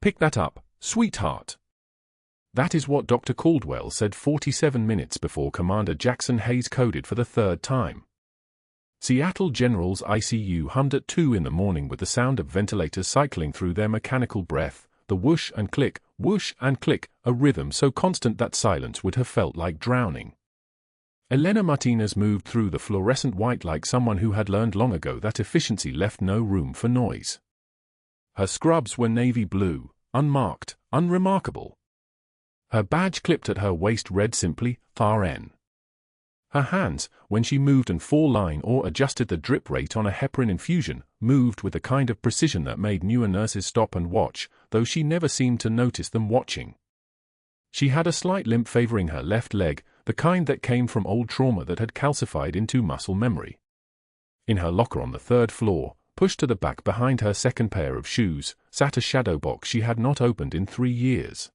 Pick that up, sweetheart. That is what Dr. Caldwell said 47 minutes before Commander Jackson Hayes coded for the third time. Seattle General's ICU hummed at 2 in the morning with the sound of ventilators cycling through their mechanical breath, the whoosh and click, a rhythm so constant that silence would have felt like drowning. Elena Martinez moved through the fluorescent white like someone who had learned long ago that efficiency left no room for noise. Her scrubs were navy blue, unmarked, unremarkable. Her badge clipped at her waist read simply, RN. Her hands, when she moved and fall-line or adjusted the drip rate on a heparin infusion, moved with a kind of precision that made newer nurses stop and watch, though she never seemed to notice them watching. She had a slight limp favoring her left leg, the kind that came from old trauma that had calcified into muscle memory. In her locker on the third floor, pushed to the back behind her second pair of shoes, sat a shadow box she had not opened in 3 years.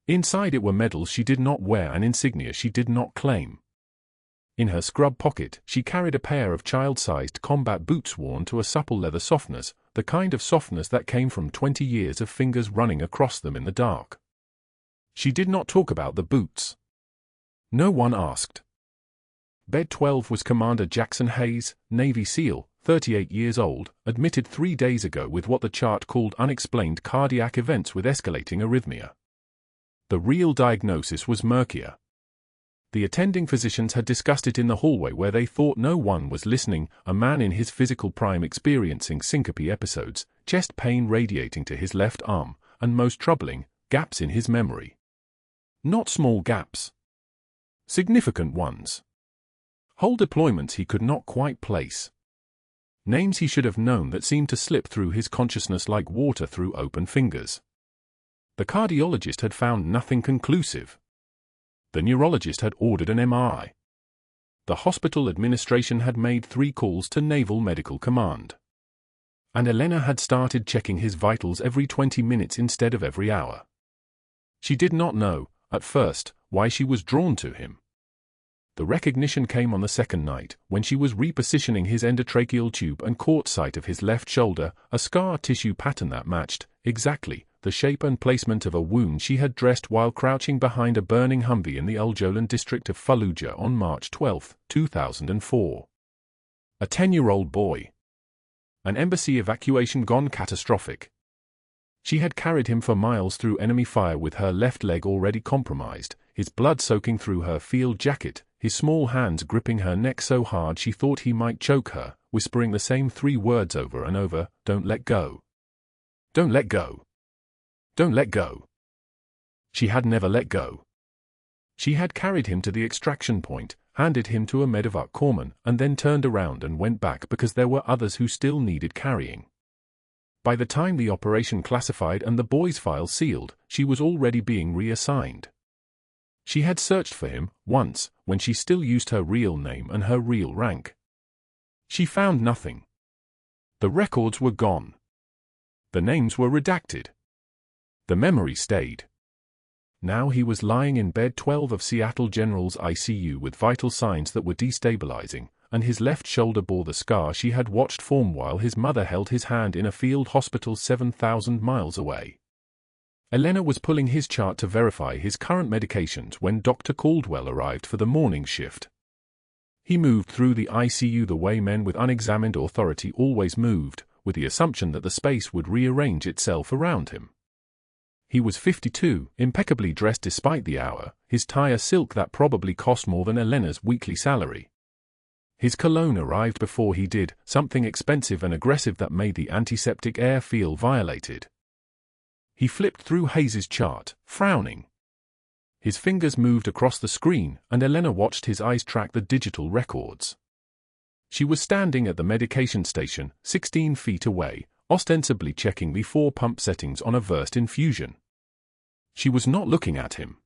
Inside it were medals she did not wear and insignia she did not claim. In her scrub pocket, she carried a pair of child-sized combat boots worn to a supple leather softness, the kind of softness that came from 20 years of fingers running across them in the dark. She did not talk about the boots. No one asked. Bed 12 was Commander Jackson Hayes, Navy SEAL, 38 years old, admitted 3 days ago with what the chart called unexplained cardiac events with escalating arrhythmia. The real diagnosis was murkier. The attending physicians had discussed it in the hallway where they thought no one was listening, a man in his physical prime experiencing syncope episodes, chest pain radiating to his left arm, and most troubling, gaps in his memory. Not small gaps. Significant ones. Whole deployments he could not quite place. Names he should have known that seemed to slip through his consciousness like water through open fingers. The cardiologist had found nothing conclusive. The neurologist had ordered an MRI. The hospital administration had made 3 calls to Naval Medical Command. And Elena had started checking his vitals every 20 minutes instead of every hour. She did not know, at first, why she was drawn to him. The recognition came on the second night, when she was repositioning his endotracheal tube and caught sight of his left shoulder, a scar tissue pattern that matched, exactly, the shape and placement of a wound she had dressed while crouching behind a burning Humvee in the Uljolan district of Fallujah on March 12, 2004. A 10-year-old boy. An embassy evacuation gone catastrophic. She had carried him for miles through enemy fire with her left leg already compromised, his blood soaking through her field jacket, his small hands gripping her neck so hard she thought he might choke her, whispering the same 3 words over and over, "Don't let go. Don't let go. Don't let go." She had never let go. She had carried him to the extraction point, handed him to a medevac corpsman, and then turned around and went back because there were others who still needed carrying. By the time the operation classified and the boy's file sealed, she was already being reassigned. She had searched for him, once, when she still used her real name and her real rank. She found nothing. The records were gone. The names were redacted. The memory stayed. Now he was lying in bed 12 of Seattle General's ICU with vital signs that were destabilizing, and his left shoulder bore the scar she had watched form while his mother held his hand in a field hospital 7,000 miles away. Elena was pulling his chart to verify his current medications when Dr. Caldwell arrived for the morning shift. He moved through the ICU the way men with unexamined authority always moved, with the assumption that the space would rearrange itself around him. He was 52, impeccably dressed despite the hour, his tie a silk that probably cost more than Elena's weekly salary. His cologne arrived before he did, something expensive and aggressive that made the antiseptic air feel violated. He flipped through Hayes's chart, frowning. His fingers moved across the screen, and Elena watched his eyes track the digital records. She was standing at the medication station, 16 feet away, ostensibly checking the 4 pump settings on a versed infusion. She was not looking at him.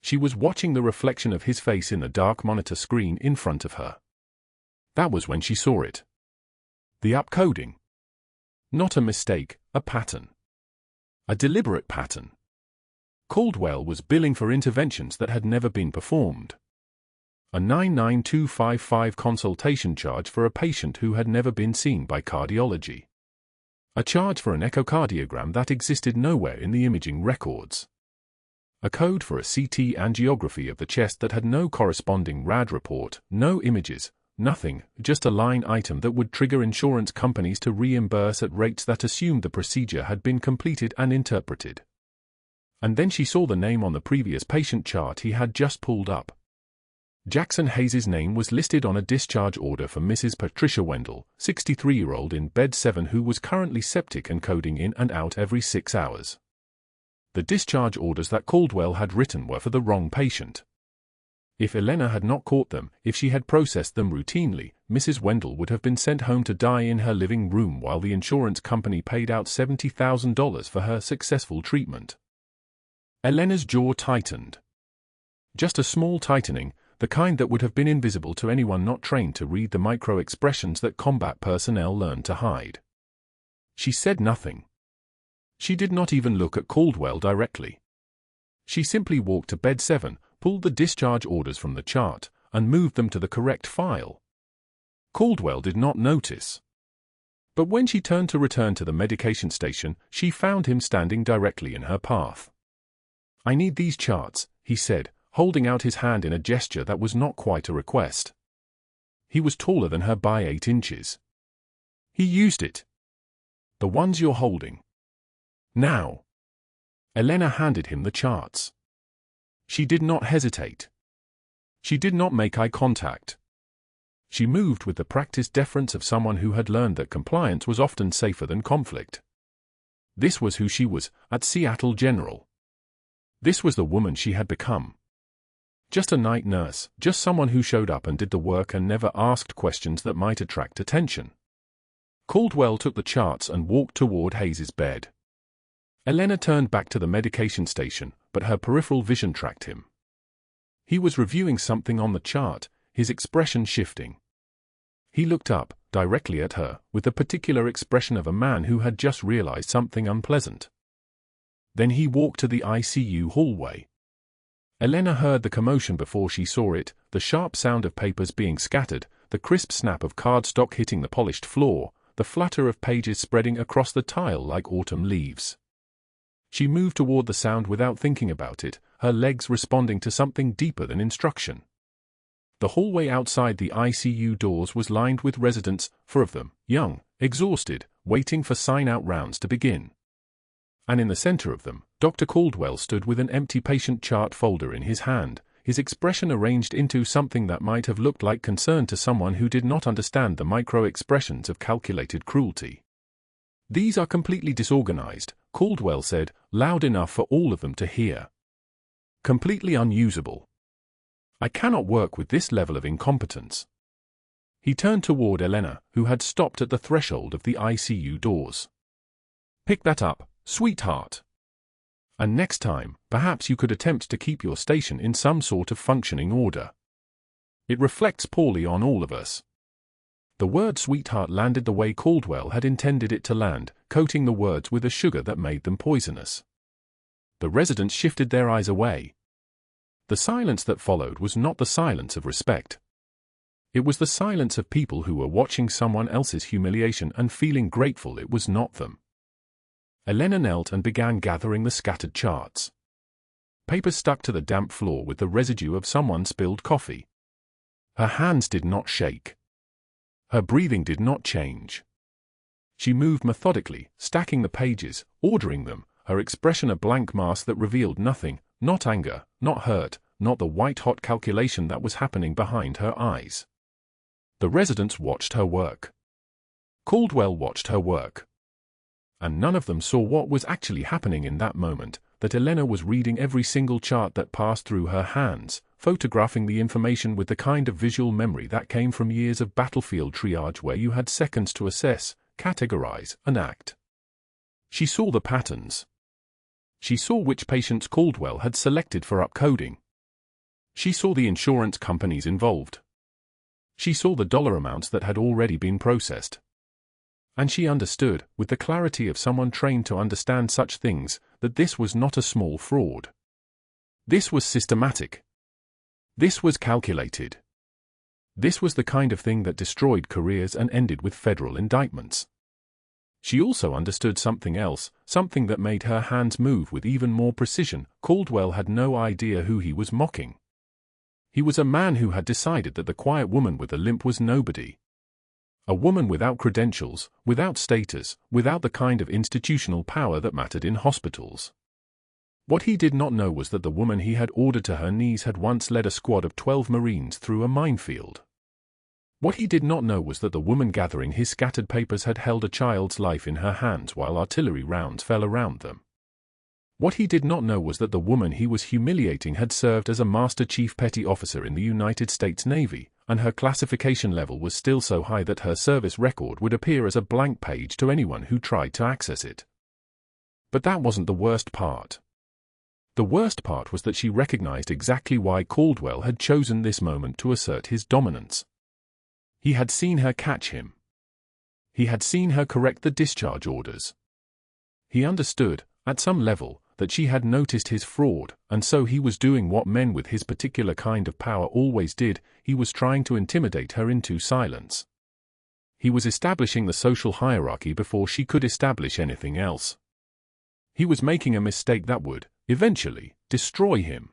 She was watching the reflection of his face in the dark monitor screen in front of her. That was when she saw it. The upcoding. Not a mistake, a pattern. A deliberate pattern. Caldwell was billing for interventions that had never been performed. A $99255 consultation charge for a patient who had never been seen by cardiology. A charge for an echocardiogram that existed nowhere in the imaging records. A code for a CT angiography of the chest that had no corresponding RAD report, no images, nothing, just a line item that would trigger insurance companies to reimburse at rates that assumed the procedure had been completed and interpreted. And then she saw the name on the previous patient chart he had just pulled up. Jackson Hayes's name was listed on a discharge order for Mrs. Patricia Wendell, 63-year-old in bed 7 who was currently septic and coding in and out every 6 hours. The discharge orders that Caldwell had written were for the wrong patient. If Elena had not caught them, if she had processed them routinely, Mrs. Wendell would have been sent home to die in her living room while the insurance company paid out $70,000 for her successful treatment. Elena's jaw tightened. Just a small tightening, the kind that would have been invisible to anyone not trained to read the micro-expressions that combat personnel learn to hide. She said nothing. She did not even look at Caldwell directly. She simply walked to bed 7, pulled the discharge orders from the chart, and moved them to the correct file. Caldwell did not notice. But when she turned to return to the medication station, she found him standing directly in her path. "I need these charts," he said, holding out his hand in a gesture that was not quite a request. He was taller than her by 8 inches. He used it. "The ones you're holding. Now." Elena handed him the charts. She did not hesitate. She did not make eye contact. She moved with the practiced deference of someone who had learned that compliance was often safer than conflict. This was who she was, at Seattle General. This was the woman she had become. Just a night nurse, just someone who showed up and did the work and never asked questions that might attract attention. Caldwell took the charts and walked toward Hayes's bed. Elena turned back to the medication station, but her peripheral vision tracked him. He was reviewing something on the chart, his expression shifting. He looked up, directly at her, with the particular expression of a man who had just realized something unpleasant. Then he walked to the ICU hallway. Elena heard the commotion before she saw it, the sharp sound of papers being scattered, the crisp snap of cardstock hitting the polished floor, the flutter of pages spreading across the tile like autumn leaves. She moved toward the sound without thinking about it, her legs responding to something deeper than instruction. The hallway outside the ICU doors was lined with residents, 4 of them, young, exhausted, waiting for sign-out rounds to begin. And in the center of them, Dr. Caldwell stood with an empty patient chart folder in his hand, his expression arranged into something that might have looked like concern to someone who did not understand the micro-expressions of calculated cruelty. "These are completely disorganized," Caldwell said, loud enough for all of them to hear. "Completely unusable. I cannot work with this level of incompetence." He turned toward Elena, who had stopped at the threshold of the ICU doors. "Pick that up, sweetheart. And next time, perhaps you could attempt to keep your station in some sort of functioning order. It reflects poorly on all of us." The word sweetheart landed the way Caldwell had intended it to land, coating the words with a sugar that made them poisonous. The residents shifted their eyes away. The silence that followed was not the silence of respect. It was the silence of people who were watching someone else's humiliation and feeling grateful it was not them. Elena knelt and began gathering the scattered charts. Paper stuck to the damp floor with the residue of someone's spilled coffee. Her hands did not shake. Her breathing did not change. She moved methodically, stacking the pages, ordering them, her expression a blank mask that revealed nothing, not anger, not hurt, not the white-hot calculation that was happening behind her eyes. The residents watched her work. Caldwell watched her work. And none of them saw what was actually happening in that moment, that Elena was reading every single chart that passed through her hands, photographing the information with the kind of visual memory that came from years of battlefield triage where you had seconds to assess, categorize, and act. She saw the patterns. She saw which patients Caldwell had selected for upcoding. She saw the insurance companies involved. She saw the dollar amounts that had already been processed. And she understood, with the clarity of someone trained to understand such things, that this was not a small fraud. This was systematic. This was calculated. This was the kind of thing that destroyed careers and ended with federal indictments. She also understood something else, something that made her hands move with even more precision. Caldwell had no idea who he was mocking. He was a man who had decided that the quiet woman with the limp was nobody. A woman without credentials, without status, without the kind of institutional power that mattered in hospitals. What he did not know was that the woman he had ordered to her knees had once led a squad of 12 Marines through a minefield. What he did not know was that the woman gathering his scattered papers had held a child's life in her hands while artillery rounds fell around them. What he did not know was that the woman he was humiliating had served as a Master Chief Petty Officer in the United States Navy, and her classification level was still so high that her service record would appear as a blank page to anyone who tried to access it. But that wasn't the worst part. The worst part was that she recognized exactly why Caldwell had chosen this moment to assert his dominance. He had seen her catch him. He had seen her correct the discharge orders. He understood, at some level, that she had noticed his fraud, and so he was doing what men with his particular kind of power always did. He was trying to intimidate her into silence. He was establishing the social hierarchy before she could establish anything else. He was making a mistake that would, eventually, destroy him.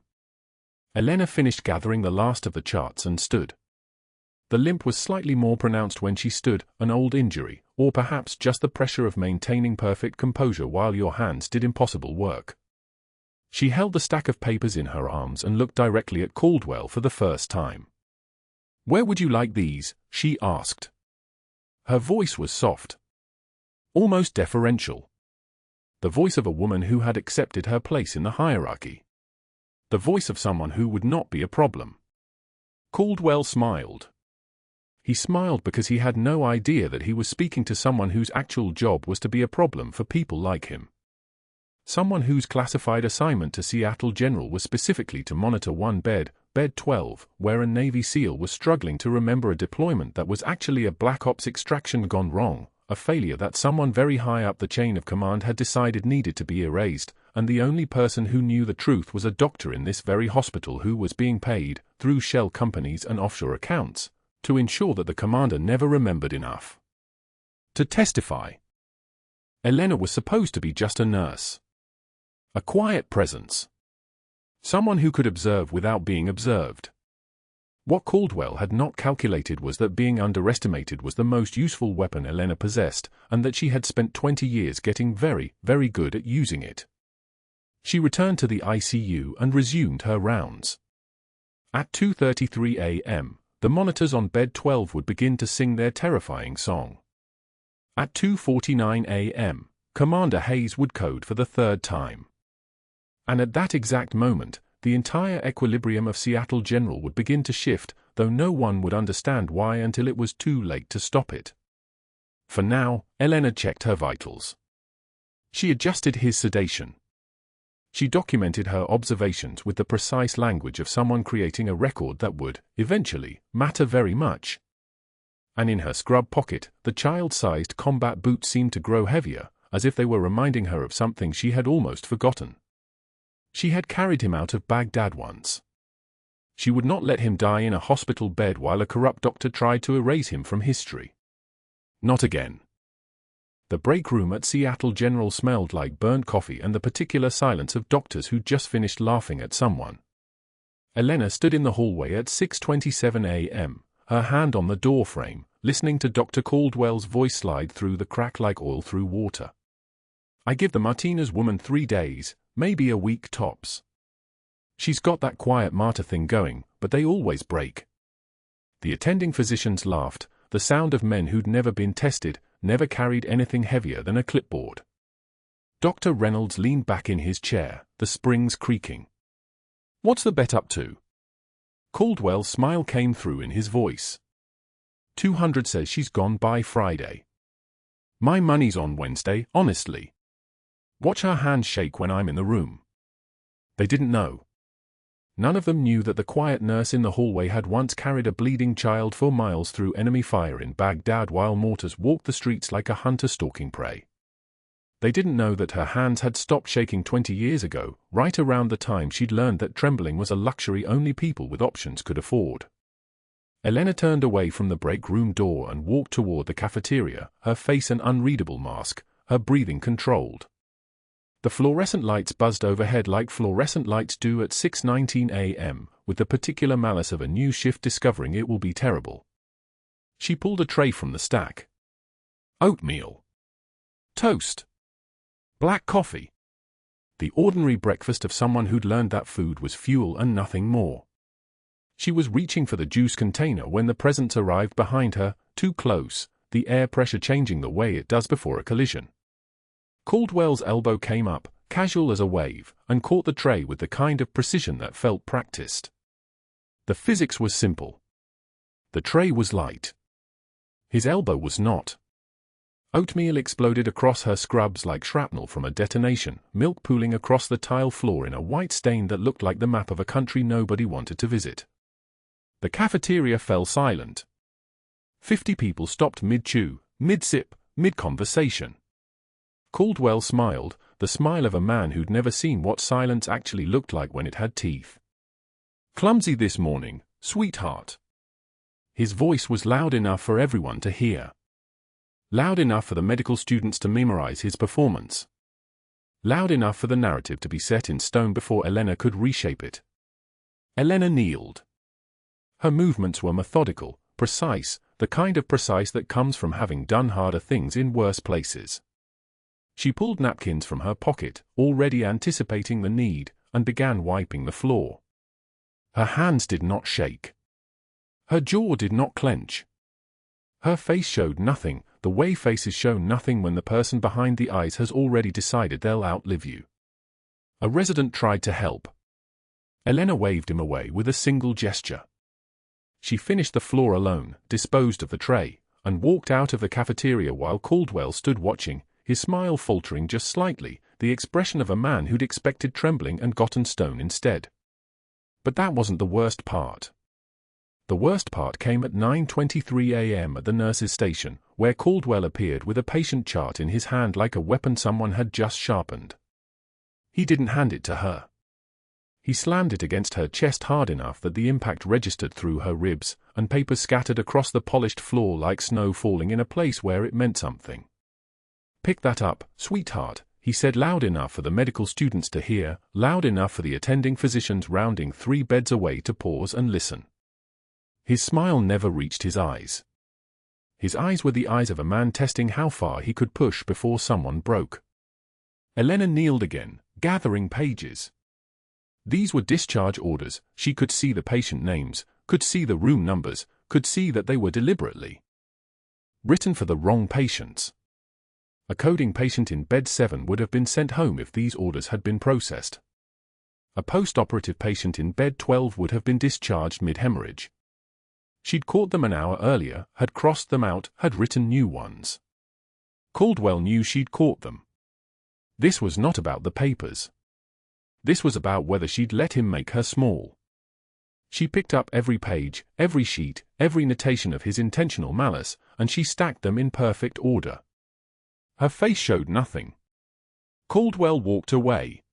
Elena finished gathering the last of the charts and stood. The limp was slightly more pronounced when she stood, an old injury, or perhaps just the pressure of maintaining perfect composure while your hands did impossible work. She held the stack of papers in her arms and looked directly at Caldwell for the first time. "Where would you like these?" she asked. Her voice was soft, almost deferential. The voice of a woman who had accepted her place in the hierarchy. The voice of someone who would not be a problem. Caldwell smiled. He smiled because he had no idea that he was speaking to someone whose actual job was to be a problem for people like him. Someone whose classified assignment to Seattle General was specifically to monitor one bed, Bed 12, where a Navy SEAL was struggling to remember a deployment that was actually a Black Ops extraction gone wrong, a failure that someone very high up the chain of command had decided needed to be erased, and the only person who knew the truth was a doctor in this very hospital who was being paid, through shell companies and offshore accounts, to ensure that the commander never remembered enough to testify. Elena was supposed to be just a nurse. A quiet presence. Someone who could observe without being observed. What Caldwell had not calculated was that being underestimated was the most useful weapon Elena possessed, and that she had spent 20 years getting very, very good at using it. She returned to the ICU and resumed her rounds. At 2:33 a.m., the monitors on Bed 12 would begin to sing their terrifying song. At 2:49 a.m., Commander Hayes would code for the third time. And at that exact moment, the entire equilibrium of Seattle General would begin to shift, though no one would understand why until it was too late to stop it. For now, Elena checked her vitals. She adjusted his sedation. She documented her observations with the precise language of someone creating a record that would, eventually, matter very much. And in her scrub pocket, the child-sized combat boots seemed to grow heavier, as if they were reminding her of something she had almost forgotten. She had carried him out of Baghdad once. She would not let him die in a hospital bed while a corrupt doctor tried to erase him from history. Not again. The break room at Seattle General smelled like burnt coffee and the particular silence of doctors who just finished laughing at someone. Elena stood in the hallway at 6:27 a.m., her hand on the doorframe, listening to Dr. Caldwell's voice slide through the crack like oil through water. "I give the Martinez woman 3 days, maybe a week tops. She's got that quiet martyr thing going, but they always break." The attending physicians laughed, the sound of men who'd never been tested, never carried anything heavier than a clipboard. Dr. Reynolds leaned back in his chair, the springs creaking. "What's the bet up to?" Caldwell's smile came through in his voice. 200 says she's gone by Friday. My money's on Wednesday, honestly. Watch her hands shake when I'm in the room. They didn't know. None of them knew that the quiet nurse in the hallway had once carried a bleeding child for miles through enemy fire in Baghdad while mortars walked the streets like a hunter stalking prey. They didn't know that her hands had stopped shaking 20 years ago, right around the time she'd learned that trembling was a luxury only people with options could afford. Elena turned away from the break room door and walked toward the cafeteria, her face an unreadable mask, her breathing controlled. The fluorescent lights buzzed overhead like fluorescent lights do at 6:19 a.m., with the particular malice of a new shift discovering it will be terrible. She pulled a tray from the stack. Oatmeal. Toast. Black coffee. The ordinary breakfast of someone who'd learned that food was fuel and nothing more. She was reaching for the juice container when the presence arrived behind her, too close, the air pressure changing the way it does before a collision. Caldwell's elbow came up, casual as a wave, and caught the tray with the kind of precision that felt practiced. The physics was simple. The tray was light. His elbow was not. Oatmeal exploded across her scrubs like shrapnel from a detonation, milk pooling across the tile floor in a white stain that looked like the map of a country nobody wanted to visit. The cafeteria fell silent. 50 people stopped mid-chew, mid-sip, mid-conversation. Caldwell smiled, the smile of a man who'd never seen what silence actually looked like when it had teeth. Clumsy this morning, sweetheart. His voice was loud enough for everyone to hear. Loud enough for the medical students to memorize his performance. Loud enough for the narrative to be set in stone before Elena could reshape it. Elena kneeled. Her movements were methodical, precise, the kind of precise that comes from having done harder things in worse places. She pulled napkins from her pocket, already anticipating the need, and began wiping the floor. Her hands did not shake. Her jaw did not clench. Her face showed nothing, the way faces show nothing when the person behind the eyes has already decided they'll outlive you. A resident tried to help. Elena waved him away with a single gesture. She finished the floor alone, disposed of the tray, and walked out of the cafeteria while Caldwell stood watching, his smile faltering just slightly, the expression of a man who'd expected trembling and gotten stone instead. But that wasn't the worst part. The worst part came at 9:23 a.m. at the nurse's station, where Caldwell appeared with a patient chart in his hand like a weapon someone had just sharpened. He didn't hand it to her. He slammed it against her chest hard enough that the impact registered through her ribs, and paper scattered across the polished floor like snow falling in a place where it meant something. "Pick that up, sweetheart," he said loud enough for the medical students to hear, loud enough for the attending physicians rounding 3 beds away to pause and listen. His smile never reached his eyes. His eyes were the eyes of a man testing how far he could push before someone broke. Elena kneeled again, gathering pages. These were discharge orders. She could see the patient names, could see the room numbers, could see that they were deliberately written for the wrong patients. A coding patient in bed 7 would have been sent home if these orders had been processed. A post-operative patient in bed 12 would have been discharged mid-hemorrhage. She'd caught them an hour earlier, had crossed them out, had written new ones. Caldwell knew she'd caught them. This was not about the papers. This was about whether she'd let him make her small. She picked up every page, every sheet, every notation of his intentional malice, and she stacked them in perfect order. Her face showed nothing. Caldwell walked away.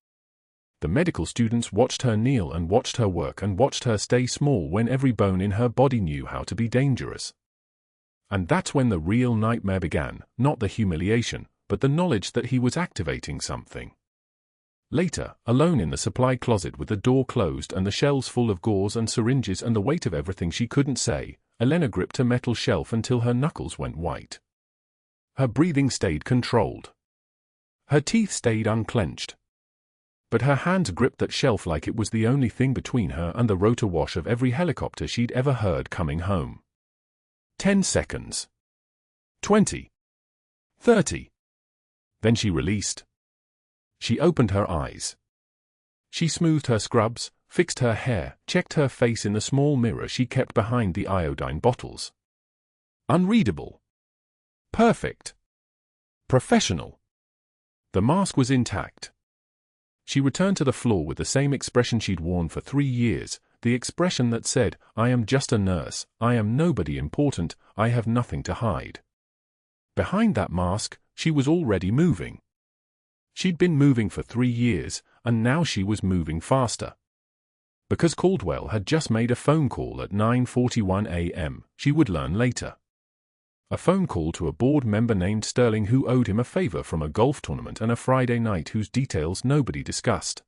The medical students watched her kneel and watched her work and watched her stay small when every bone in her body knew how to be dangerous. And that's when the real nightmare began, not the humiliation, but the knowledge that he was activating something. Later, alone in the supply closet with the door closed and the shelves full of gauze and syringes and the weight of everything she couldn't say, Elena gripped a metal shelf until her knuckles went white. Her breathing stayed controlled. Her teeth stayed unclenched. But her hands gripped that shelf like it was the only thing between her and the rotor wash of every helicopter she'd ever heard coming home. 10 seconds. 20. 30. Then she released. She opened her eyes. She smoothed her scrubs, fixed her hair, checked her face in the small mirror she kept behind the iodine bottles. Unreadable. Perfect. Professional. The mask was intact. She returned to the floor with the same expression she'd worn for 3 years, the expression that said, "I am just a nurse, I am nobody important, I have nothing to hide." Behind that mask, she was already moving. She'd been moving for 3 years, and now she was moving faster. Because Caldwell had just made a phone call at 9:41 a.m., she would learn later. A phone call to a board member named Sterling who owed him a favor from a golf tournament and a Friday night whose details nobody discussed.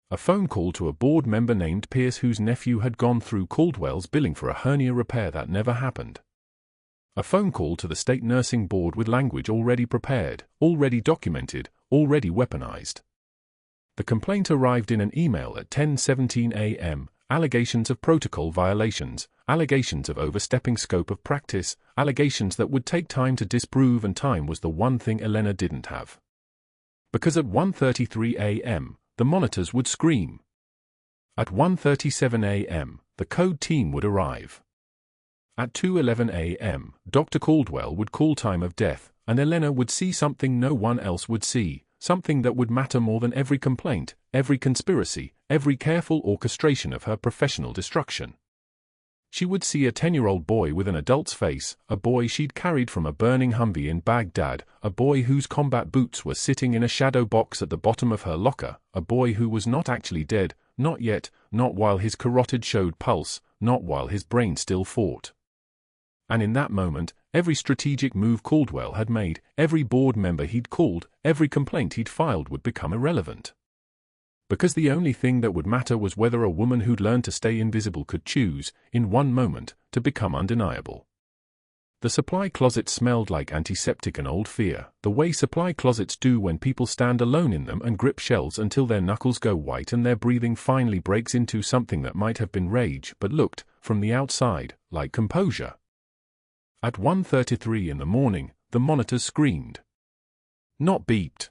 A phone call to a board member named Pierce whose nephew had gone through Caldwell's billing for a hernia repair that never happened. A phone call to the state nursing board with language already prepared, already documented, already weaponized. The complaint arrived in an email at 10:17 a.m., allegations of protocol violations, allegations of overstepping scope of practice, allegations that would take time to disprove, and time was the one thing Elena didn't have. Because at 1:33 a.m., the monitors would scream. At 1:37 a.m., the code team would arrive. At 2:11 a.m., Dr. Caldwell would call time of death, and Elena would see something no one else would see, something that would matter more than every complaint, every conspiracy, every careful orchestration of her professional destruction. She would see a 10-year-old boy with an adult's face, a boy she'd carried from a burning Humvee in Baghdad, a boy whose combat boots were sitting in a shadow box at the bottom of her locker, a boy who was not actually dead, not yet, not while his carotid showed pulse, not while his brain still fought. And in that moment, every strategic move Caldwell had made, every board member he'd called, every complaint he'd filed would become irrelevant. Because the only thing that would matter was whether a woman who'd learned to stay invisible could choose, in one moment, to become undeniable. The supply closet smelled like antiseptic and old fear, the way supply closets do when people stand alone in them and grip shelves until their knuckles go white and their breathing finally breaks into something that might have been rage but looked, from the outside, like composure. At 1:33 in the morning, the monitors screamed. Not beeped.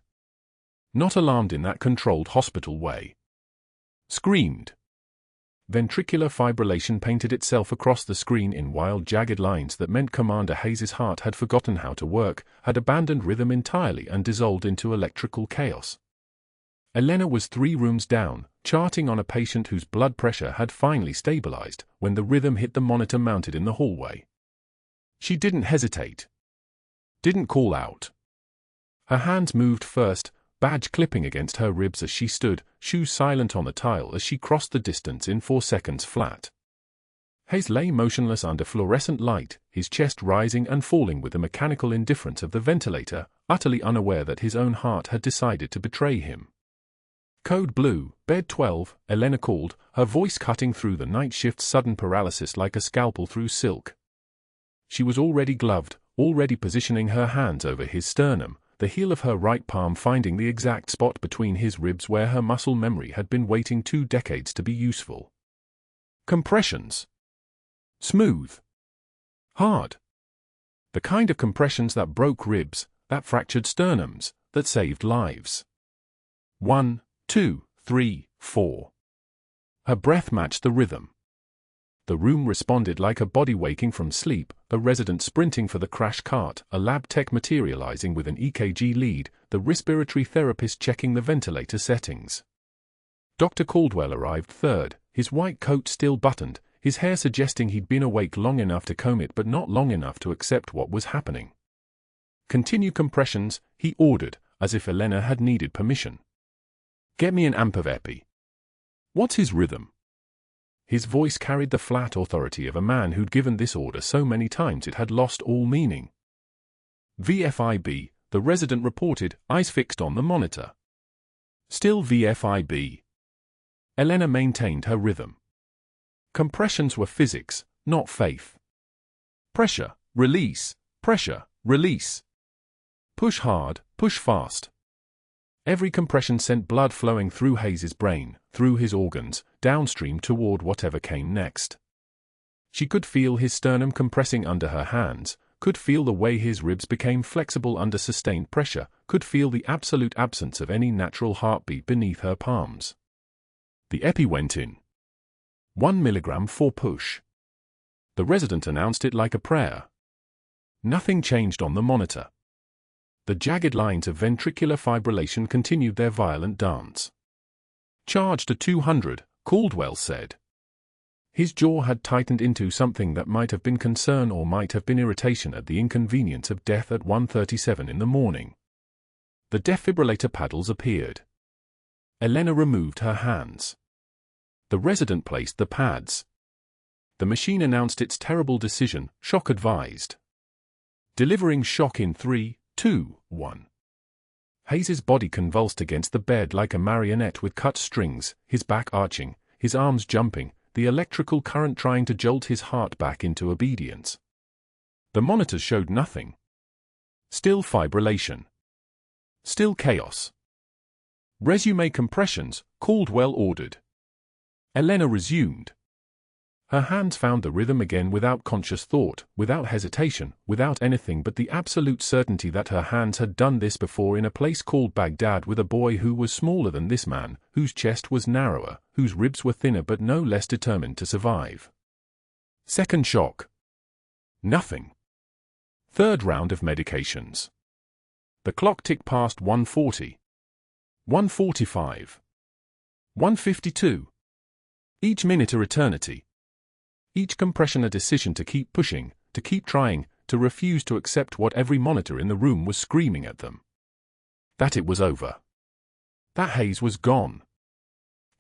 Not alarmed in that controlled hospital way. Screamed. Ventricular fibrillation painted itself across the screen in wild, jagged lines that meant Commander Hayes' heart had forgotten how to work, had abandoned rhythm entirely and dissolved into electrical chaos. Elena was 3 rooms down, charting on a patient whose blood pressure had finally stabilized, when the rhythm hit the monitor mounted in the hallway. She didn't hesitate. Didn't call out. Her hands moved first, badge clipping against her ribs as she stood, shoes silent on the tile as she crossed the distance in 4 seconds flat. Hayes lay motionless under fluorescent light, his chest rising and falling with the mechanical indifference of the ventilator, utterly unaware that his own heart had decided to betray him. Code Blue, Bed 12, Elena called, her voice cutting through the night shift's sudden paralysis like a scalpel through silk. She was already gloved, already positioning her hands over his sternum, the heel of her right palm finding the exact spot between his ribs where her muscle memory had been waiting 2 decades to be useful. Compressions. Smooth. Hard. The kind of compressions that broke ribs, that fractured sternums, that saved lives. 1, 2, 3, 4. Her breath matched the rhythm. The room responded like a body waking from sleep, a resident sprinting for the crash cart, a lab tech materializing with an EKG lead, the respiratory therapist checking the ventilator settings. Dr. Caldwell arrived third, his white coat still buttoned, his hair suggesting he'd been awake long enough to comb it but not long enough to accept what was happening. Continue compressions, he ordered, as if Elena had needed permission. Get me an amp of epi. What's his rhythm? His voice carried the flat authority of a man who'd given this order so many times it had lost all meaning. VFIB, the resident reported, eyes fixed on the monitor. Still VFIB. Elena maintained her rhythm. Compressions were physics, not faith. Pressure, release, pressure, release. Push hard, push fast. Every compression sent blood flowing through Hayes' brain, through his organs, downstream toward whatever came next. She could feel his sternum compressing under her hands, could feel the way his ribs became flexible under sustained pressure, could feel the absolute absence of any natural heartbeat beneath her palms. The epi went in. 1 milligram for push. The resident announced it like a prayer. Nothing changed on the monitor. The jagged lines of ventricular fibrillation continued their violent dance. Charge to 200, Caldwell said. His jaw had tightened into something that might have been concern or might have been irritation at the inconvenience of death at 1:37 in the morning. The defibrillator paddles appeared. Elena removed her hands. The resident placed the pads. The machine announced its terrible decision, shock advised. Delivering shock in 3, 2, 1. Hayes's body convulsed against the bed like a marionette with cut strings, his back arching, his arms jumping, the electrical current trying to jolt his heart back into obedience. The monitors showed nothing. Still fibrillation. Still chaos. Resume compressions, Caldwell ordered. Elena resumed. Her hands found the rhythm again without conscious thought, without hesitation, without anything but the absolute certainty that her hands had done this before in a place called Baghdad with a boy who was smaller than this man, whose chest was narrower, whose ribs were thinner but no less determined to survive. Second shock. Nothing. Third round of medications. The clock ticked past 1:40. 1:45. 1:52. Each minute a eternity. Each compression a decision to keep pushing, to keep trying, to refuse to accept what every monitor in the room was screaming at them. That it was over. That Hayes was gone.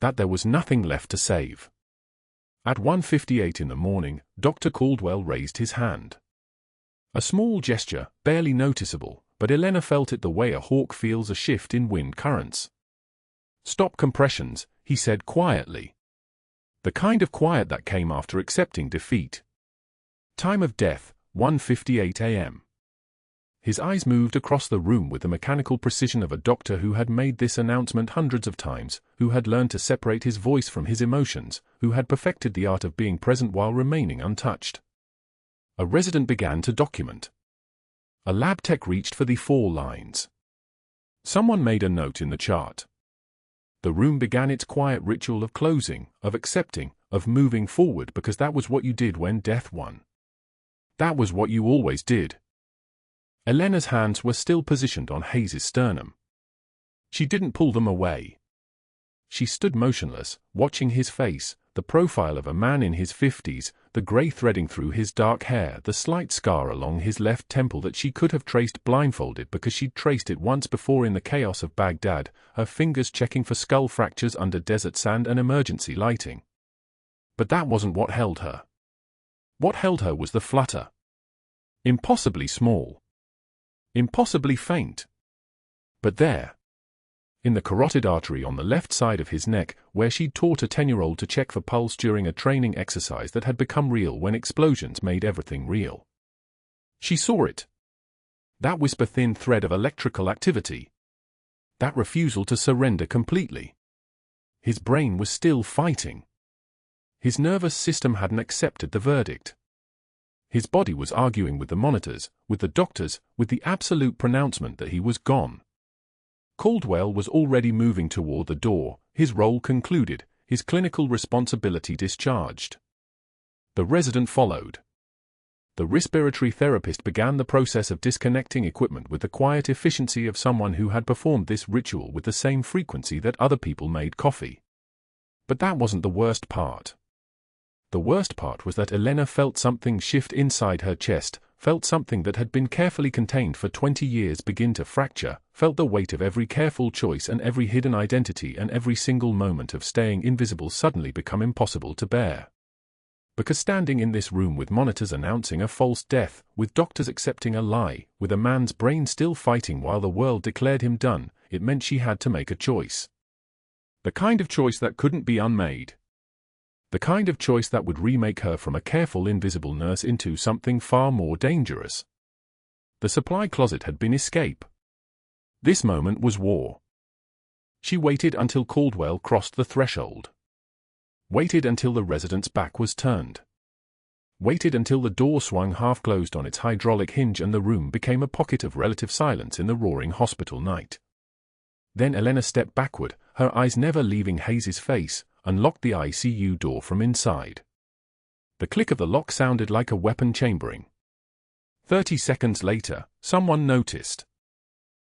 That there was nothing left to save. At 1:58 in the morning, Dr. Caldwell raised his hand. A small gesture, barely noticeable, but Elena felt it the way a hawk feels a shift in wind currents. "Stop compressions," he said quietly. The kind of quiet that came after accepting defeat. Time of death, 1:58 a.m. His eyes moved across the room with the mechanical precision of a doctor who had made this announcement hundreds of times, who had learned to separate his voice from his emotions, who had perfected the art of being present while remaining untouched. A resident began to document. A lab tech reached for the 4 lines. Someone made a note in the chart. The room began its quiet ritual of closing, of accepting, of moving forward because that was what you did when death won. That was what you always did. Elena's hands were still positioned on Hayes's sternum. She didn't pull them away. She stood motionless, watching his face, the profile of a man in his 50s, the grey threading through his dark hair, the slight scar along his left temple that she could have traced blindfolded because she'd traced it once before in the chaos of Baghdad, her fingers checking for skull fractures under desert sand and emergency lighting. But that wasn't what held her. What held her was the flutter. Impossibly small. Impossibly faint. But there. In the carotid artery on the left side of his neck, where she'd taught a 10-year-old to check for pulse during a training exercise that had become real when explosions made everything real. She saw it. That whisper-thin thread of electrical activity. That refusal to surrender completely. His brain was still fighting. His nervous system hadn't accepted the verdict. His body was arguing with the monitors, with the doctors, with the absolute pronouncement that he was gone. Caldwell was already moving toward the door, his role concluded, his clinical responsibility discharged. The resident followed. The respiratory therapist began the process of disconnecting equipment with the quiet efficiency of someone who had performed this ritual with the same frequency that other people made coffee. But that wasn't the worst part. The worst part was that Elena felt something shift inside her chest, felt something that had been carefully contained for 20 years begin to fracture, felt the weight of every careful choice and every hidden identity and every single moment of staying invisible suddenly become impossible to bear. Because standing in this room with monitors announcing a false death, with doctors accepting a lie, with a man's brain still fighting while the world declared him done, it meant she had to make a choice. The kind of choice that couldn't be unmade. The kind of choice that would remake her from a careful invisible nurse into something far more dangerous. The supply closet had been escape. This moment was war. She waited until Caldwell crossed the threshold. Waited until the resident's back was turned. Waited until the door swung half-closed on its hydraulic hinge and the room became a pocket of relative silence in the roaring hospital night. Then Elena stepped backward, her eyes never leaving Hayes's face, unlocked the ICU door from inside. The click of the lock sounded like a weapon chambering. 30 seconds later, someone noticed.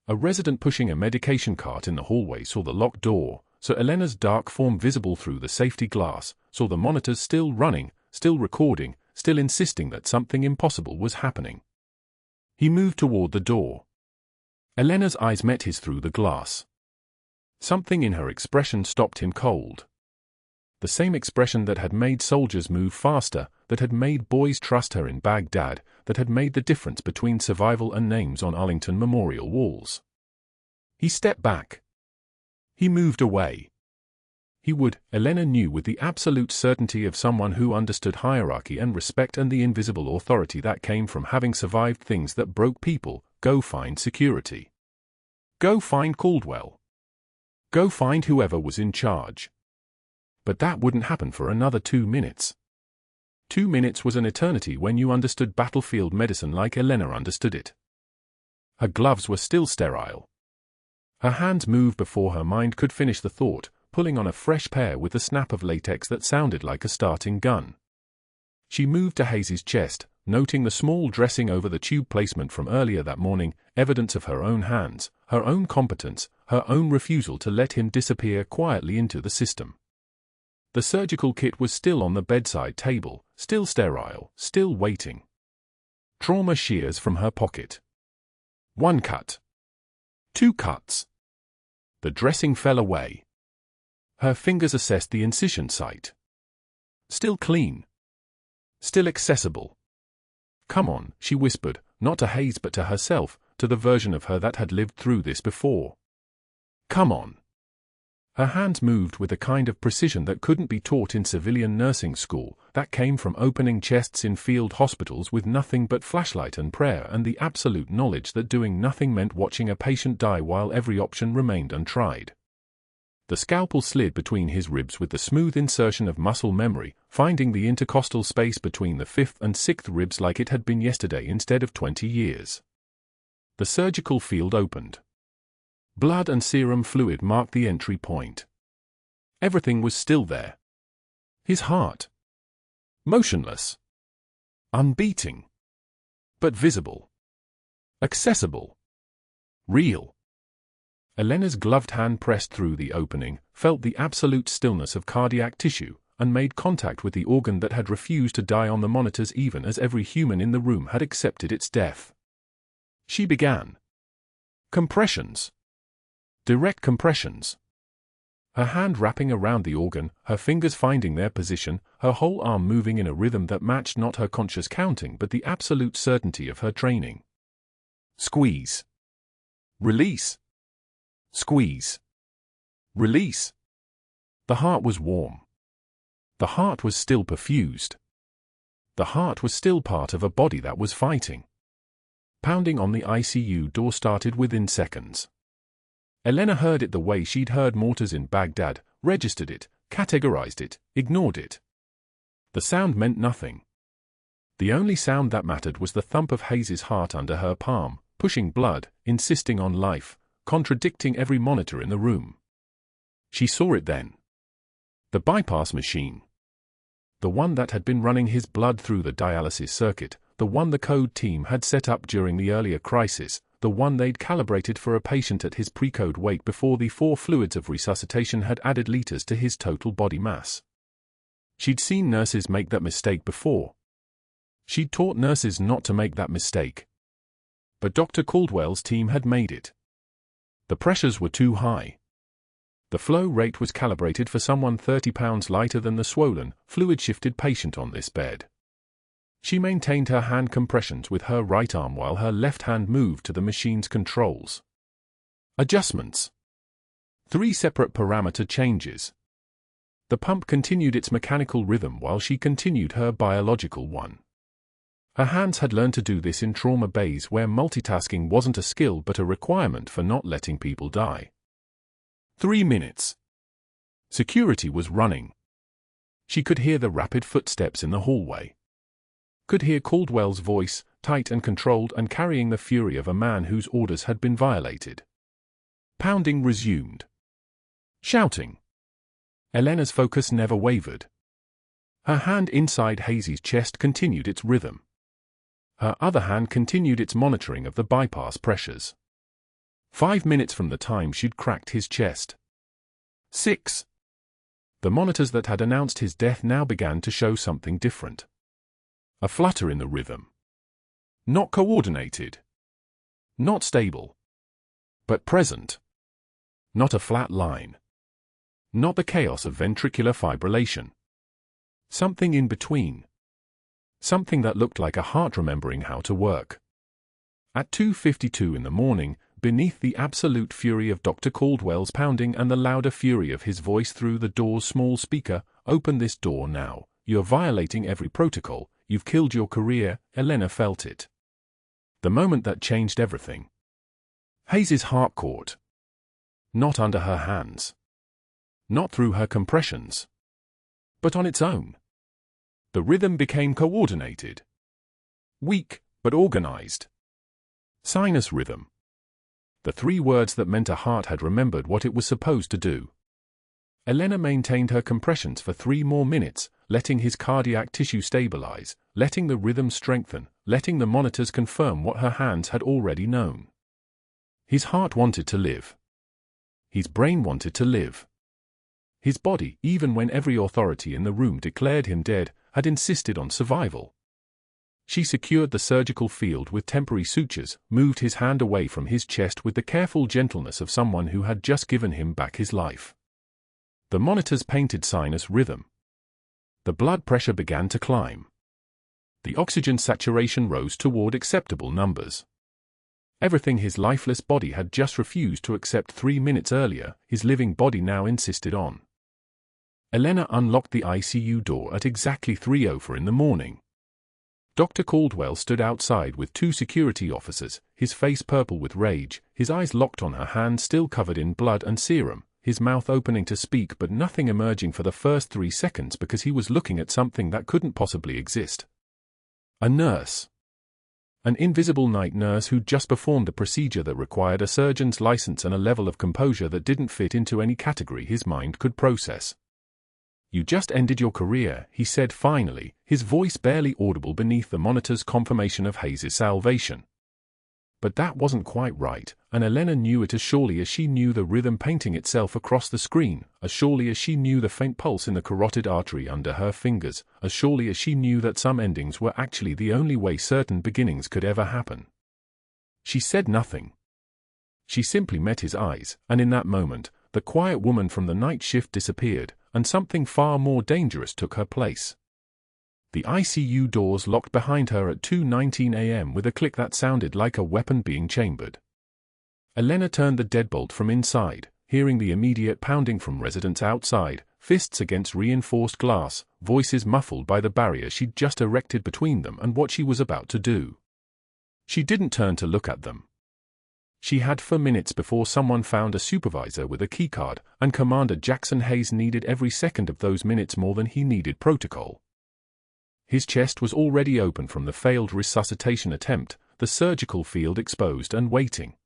A resident pushing a medication cart in the hallway saw the locked door, saw Elena's dark form visible through the safety glass, saw the monitors still running, still recording, still insisting that something impossible was happening. He moved toward the door. Elena's eyes met his through the glass. Something in her expression stopped him cold. The same expression that had made soldiers move faster, that had made boys trust her in Baghdad, that had made the difference between survival and names on Arlington Memorial walls. He stepped back. He moved away. He would, Elena knew with the absolute certainty of someone who understood hierarchy and respect and the invisible authority that came from having survived things that broke people, go find security. Go find Caldwell. Go find whoever was in charge. But that wouldn't happen for another 2 minutes. 2 minutes was an eternity when you understood battlefield medicine like Elena understood it. Her gloves were still sterile. Her hands moved before her mind could finish the thought, pulling on a fresh pair with the snap of latex that sounded like a starting gun. She moved to Hayes's chest, noting the small dressing over the tube placement from earlier that morning, evidence of her own hands, her own competence, her own refusal to let him disappear quietly into the system. The surgical kit was still on the bedside table, still sterile, still waiting. Trauma shears from her pocket. 1 cut. 2 cuts. The dressing fell away. Her fingers assessed the incision site. Still clean. Still accessible. Come on, she whispered, not to Hayes but to herself, to the version of her that had lived through this before. Come on. Her hands moved with a kind of precision that couldn't be taught in civilian nursing school, that came from opening chests in field hospitals with nothing but flashlight and prayer and the absolute knowledge that doing nothing meant watching a patient die while every option remained untried. The scalpel slid between his ribs with the smooth insertion of muscle memory, finding the intercostal space between the 5th and 6th ribs like it had been yesterday instead of 20 years. The surgical field opened. Blood and serum fluid marked the entry point. Everything was still there. His heart. Motionless. Unbeating. But visible. Accessible. Real. Elena's gloved hand pressed through the opening, felt the absolute stillness of cardiac tissue, and made contact with the organ that had refused to die on the monitors even as every human in the room had accepted its death. She began. Compressions. Direct compressions. Her hand wrapping around the organ, her fingers finding their position, her whole arm moving in a rhythm that matched not her conscious counting but the absolute certainty of her training. Squeeze. Release. Squeeze. Release. The heart was warm. The heart was still perfused. The heart was still part of a body that was fighting. Pounding on the ICU door started within seconds. Elena heard it the way she'd heard mortars in Baghdad, registered it, categorized it, ignored it. The sound meant nothing. The only sound that mattered was the thump of Hayes's heart under her palm, pushing blood, insisting on life, contradicting every monitor in the room. She saw it then. The bypass machine. The one that had been running his blood through the dialysis circuit, the one the code team had set up during the earlier crisis, the one they'd calibrated for a patient at his pre-code weight before the 4 fluids of resuscitation had added liters to his total body mass. She'd seen nurses make that mistake before. She'd taught nurses not to make that mistake. But Dr. Caldwell's team had made it. The pressures were too high. The flow rate was calibrated for someone 30 pounds lighter than the swollen, fluid-shifted patient on this bed. She maintained her hand compressions with her right arm while her left hand moved to the machine's controls. Adjustments. 3 separate parameter changes. The pump continued its mechanical rhythm while she continued her biological one. Her hands had learned to do this in trauma bays where multitasking wasn't a skill but a requirement for not letting people die. 3 minutes. Security was running. She could hear the rapid footsteps in the hallway. Could hear Caldwell's voice, tight and controlled and carrying the fury of a man whose orders had been violated. Pounding resumed. Shouting. Elena's focus never wavered. Her hand inside Hayes's chest continued its rhythm. Her other hand continued its monitoring of the bypass pressures. 5 minutes from the time she'd cracked his chest. 6. The monitors that had announced his death now began to show something different. A flutter in the rhythm. Not coordinated. Not stable. But present. Not a flat line. Not the chaos of ventricular fibrillation. Something in between. Something that looked like a heart remembering how to work. At 2:52 in the morning, beneath the absolute fury of Dr. Caldwell's pounding and the louder fury of his voice through the door's small speaker, "Open this door now. You're violating every protocol. You've killed your career." Elena felt it. The moment that changed everything. Hayes's heart caught. Not under her hands. Not through her compressions. But on its own. The rhythm became coordinated. Weak, but organized. Sinus rhythm. The 3 words that meant a heart had remembered what it was supposed to do. Elena maintained her compressions for 3 more minutes, letting his cardiac tissue stabilize, letting the rhythm strengthen, letting the monitors confirm what her hands had already known. His heart wanted to live. His brain wanted to live. His body, even when every authority in the room declared him dead, had insisted on survival. She secured the surgical field with temporary sutures, moved his hand away from his chest with the careful gentleness of someone who had just given him back his life. The monitors painted sinus rhythm. The blood pressure began to climb. The oxygen saturation rose toward acceptable numbers. Everything his lifeless body had just refused to accept 3 minutes earlier, his living body now insisted on. Elena unlocked the ICU door at exactly 3:04 in the morning. Dr. Caldwell stood outside with 2 security officers, his face purple with rage, his eyes locked on her hand still covered in blood and serum, his mouth opening to speak but nothing emerging for the first 3 seconds because he was looking at something that couldn't possibly exist. A nurse. An invisible night nurse who'd just performed a procedure that required a surgeon's license and a level of composure that didn't fit into any category his mind could process. "You just ended your career," he said finally, his voice barely audible beneath the monitor's confirmation of Hayes' salvation. But that wasn't quite right, and Elena knew it as surely as she knew the rhythm painting itself across the screen, as surely as she knew the faint pulse in the carotid artery under her fingers, as surely as she knew that some endings were actually the only way certain beginnings could ever happen. She said nothing. She simply met his eyes, and in that moment, the quiet woman from the night shift disappeared, and something far more dangerous took her place. The ICU doors locked behind her at 2:19 a.m. with a click that sounded like a weapon being chambered. Elena turned the deadbolt from inside, hearing the immediate pounding from residents outside, fists against reinforced glass, voices muffled by the barrier she'd just erected between them and what she was about to do. She didn't turn to look at them. She had for minutes before someone found a supervisor with a keycard, and Commander Jackson Hayes needed every second of those minutes more than he needed protocol. His chest was already open from the failed resuscitation attempt, the surgical field exposed and waiting.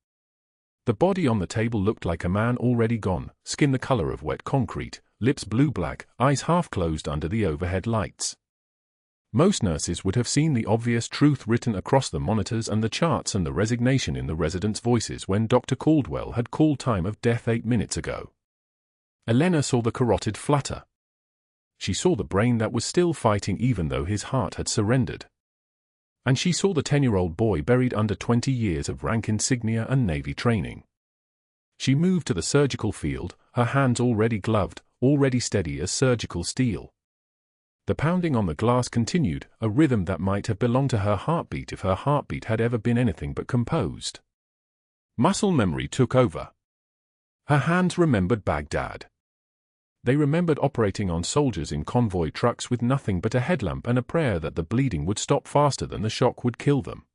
The body on the table looked like a man already gone, skin the color of wet concrete, lips blue-black, eyes half-closed under the overhead lights. Most nurses would have seen the obvious truth written across the monitors and the charts and the resignation in the residents' voices when Dr. Caldwell had called time of death 8 minutes ago. Elena saw the carotid flutter. She saw the brain that was still fighting even though his heart had surrendered. And she saw the 10-year-old boy buried under 20 years of rank insignia and Navy training. She moved to the surgical field, her hands already gloved, already steady as surgical steel. The pounding on the glass continued, a rhythm that might have belonged to her heartbeat if her heartbeat had ever been anything but composed. Muscle memory took over. Her hands remembered Baghdad. They remembered operating on soldiers in convoy trucks with nothing but a headlamp and a prayer that the bleeding would stop faster than the shock would kill them.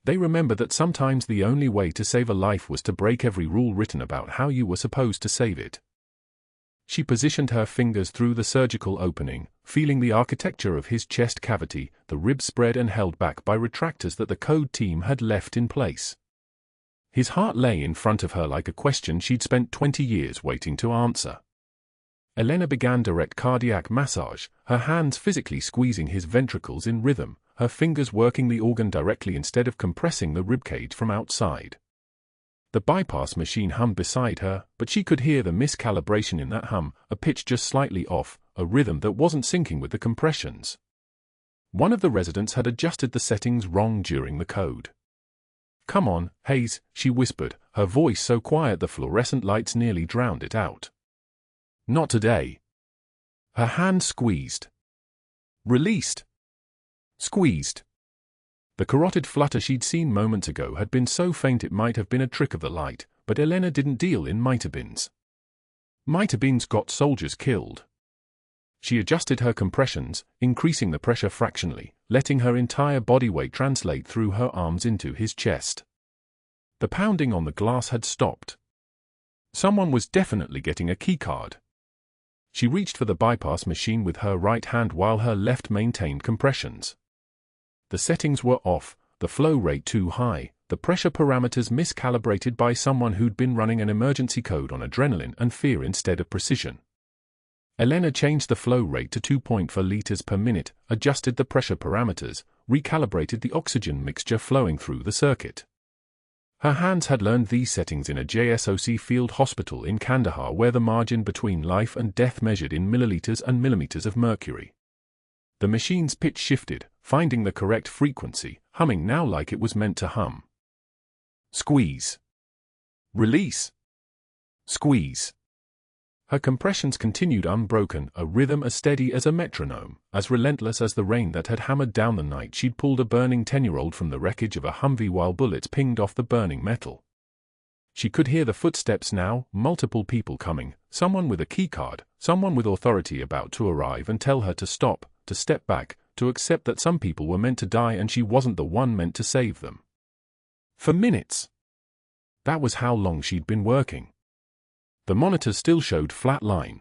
They remembered that sometimes the only way to save a life was to break every rule written about how you were supposed to save it. She positioned her fingers through the surgical opening, feeling the architecture of his chest cavity, the ribs spread and held back by retractors that the code team had left in place. His heart lay in front of her like a question she'd spent 20 years waiting to answer. Elena began direct cardiac massage, her hands physically squeezing his ventricles in rhythm, her fingers working the organ directly instead of compressing the ribcage from outside. The bypass machine hummed beside her, but she could hear the miscalibration in that hum, a pitch just slightly off, a rhythm that wasn't syncing with the compressions. One of the residents had adjusted the settings wrong during the code. "Come on, Hayes," she whispered, her voice so quiet the fluorescent lights nearly drowned it out. Not today. Her hand squeezed. Released. Squeezed. The carotid flutter she'd seen moments ago had been so faint it might have been a trick of the light, but Elena didn't deal in mitabins. Mitabins got soldiers killed. She adjusted her compressions, increasing the pressure fractionally, letting her entire body weight translate through her arms into his chest. The pounding on the glass had stopped. Someone was definitely getting a keycard. She reached for the bypass machine with her right hand while her left maintained compressions. The settings were off, the flow rate too high, the pressure parameters miscalibrated by someone who'd been running an emergency code on adrenaline and fear instead of precision. Elena changed the flow rate to 2.4 liters per minute, adjusted the pressure parameters, recalibrated the oxygen mixture flowing through the circuit. Her hands had learned these settings in a JSOC field hospital in Kandahar where the margin between life and death measured in milliliters and millimeters of mercury. The machine's pitch shifted, finding the correct frequency, humming now like it was meant to hum. Squeeze. Release. Squeeze. Her compressions continued unbroken, a rhythm as steady as a metronome, as relentless as the rain that had hammered down the night she'd pulled a burning 10-year-old from the wreckage of a Humvee while bullets pinged off the burning metal. She could hear the footsteps now, multiple people coming, someone with a keycard, someone with authority about to arrive and tell her to stop, to step back, to accept that some people were meant to die and she wasn't the one meant to save them. For minutes. That was how long she'd been working. The monitors still showed flat line.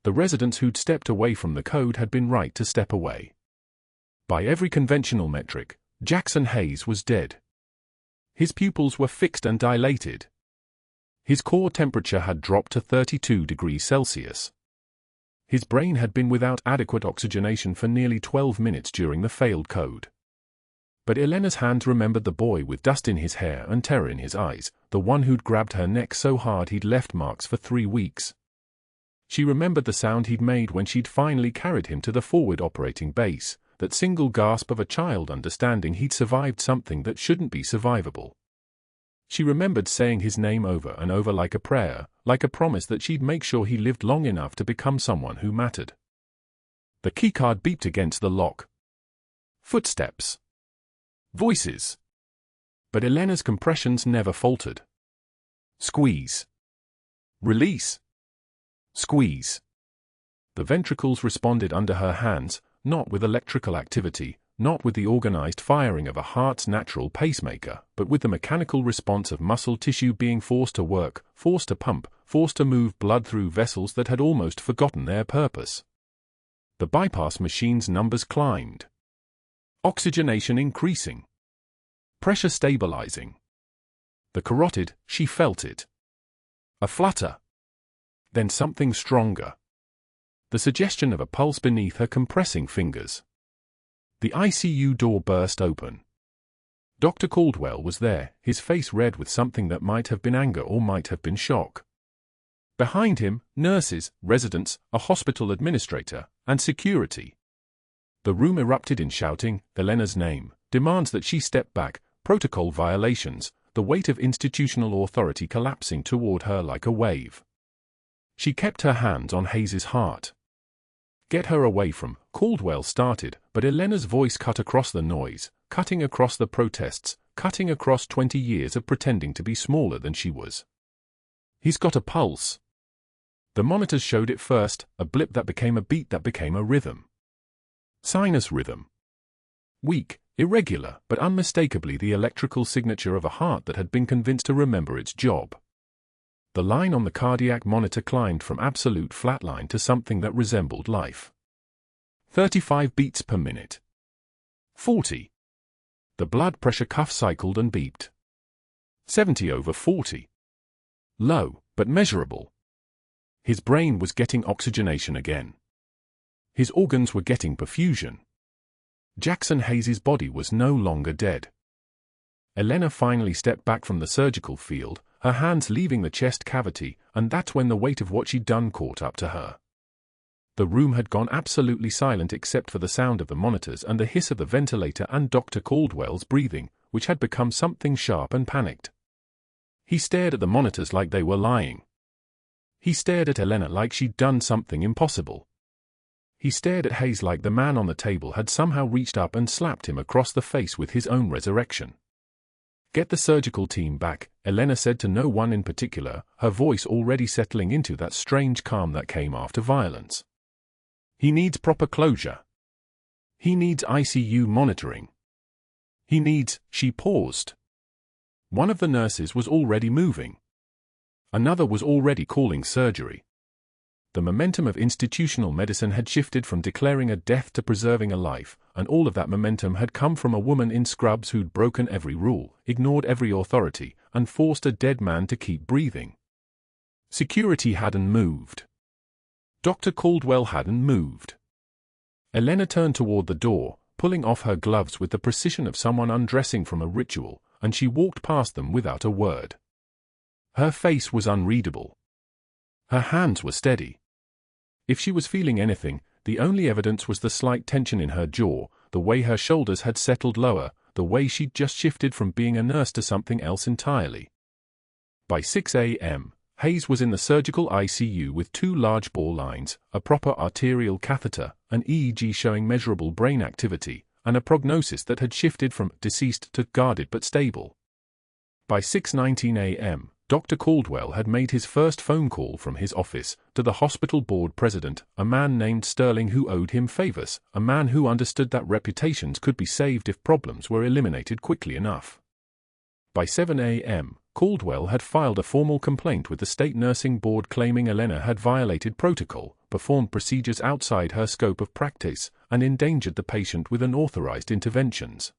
The residents who'd stepped away from the code had been right to step away. By every conventional metric, Jackson Hayes was dead. His pupils were fixed and dilated. His core temperature had dropped to 32 degrees Celsius. His brain had been without adequate oxygenation for nearly 12 minutes during the failed code. But Elena's hand remembered the boy with dust in his hair and terror in his eyes, the one who'd grabbed her neck so hard he'd left marks for 3 weeks. She remembered the sound he'd made when she'd finally carried him to the forward operating base, that single gasp of a child understanding he'd survived something that shouldn't be survivable. She remembered saying his name over and over like a prayer, like a promise that she'd make sure he lived long enough to become someone who mattered. The keycard beeped against the lock. Footsteps. Voices. But Elena's compressions never faltered. Squeeze. Release. Squeeze. The ventricles responded under her hands, not with electrical activity, not with the organized firing of a heart's natural pacemaker, but with the mechanical response of muscle tissue being forced to work, forced to pump, forced to move blood through vessels that had almost forgotten their purpose. The bypass machine's numbers climbed. Oxygenation increasing. Pressure stabilizing. The carotid, she felt it. A flutter. Then something stronger. The suggestion of a pulse beneath her compressing fingers. The ICU door burst open. Dr. Caldwell was there, his face red with something that might have been anger or might have been shock. Behind him, nurses, residents, a hospital administrator, and security. The room erupted in shouting, Elena's name, demands that she step back, protocol violations, the weight of institutional authority collapsing toward her like a wave. She kept her hands on Hayes's heart. Get her away from, Caldwell started, but Elena's voice cut across the noise, cutting across the protests, cutting across 20 years of pretending to be smaller than she was. He's got a pulse. The monitors showed it first, a blip that became a beat that became a rhythm. Sinus rhythm. Weak, irregular, but unmistakably the electrical signature of a heart that had been convinced to remember its job. The line on the cardiac monitor climbed from absolute flatline to something that resembled life. 35 beats per minute. 40. The blood pressure cuff cycled and beeped. 70/40. Low, but measurable. His brain was getting oxygenation again. His organs were getting perfusion. Jackson Hayes's body was no longer dead. Elena finally stepped back from the surgical field, her hands leaving the chest cavity, and that's when the weight of what she'd done caught up to her. The room had gone absolutely silent except for the sound of the monitors and the hiss of the ventilator and Dr. Caldwell's breathing, which had become something sharp and panicked. He stared at the monitors like they were lying. He stared at Elena like she'd done something impossible. He stared at Hayes like the man on the table had somehow reached up and slapped him across the face with his own resurrection. "Get the surgical team back," Elena said to no one in particular, her voice already settling into that strange calm that came after violence. "He needs proper closure. He needs ICU monitoring. He needs—" She paused. One of the nurses was already moving. Another was already calling surgery. The momentum of institutional medicine had shifted from declaring a death to preserving a life, and all of that momentum had come from a woman in scrubs who'd broken every rule, ignored every authority, and forced a dead man to keep breathing. Security hadn't moved. Dr. Caldwell hadn't moved. Elena turned toward the door, pulling off her gloves with the precision of someone undressing from a ritual, and she walked past them without a word. Her face was unreadable. Her hands were steady. If she was feeling anything, the only evidence was the slight tension in her jaw, the way her shoulders had settled lower, the way she'd just shifted from being a nurse to something else entirely. By 6 a.m., Hayes was in the surgical ICU with 2 large bore lines, a proper arterial catheter, an EEG showing measurable brain activity, and a prognosis that had shifted from deceased to guarded but stable. By 6:19 a.m., Dr. Caldwell had made his first phone call from his office to the hospital board president, a man named Sterling who owed him favors, a man who understood that reputations could be saved if problems were eliminated quickly enough. By 7 a.m., Caldwell had filed a formal complaint with the state nursing board claiming Elena had violated protocol, performed procedures outside her scope of practice, and endangered the patient with unauthorized interventions.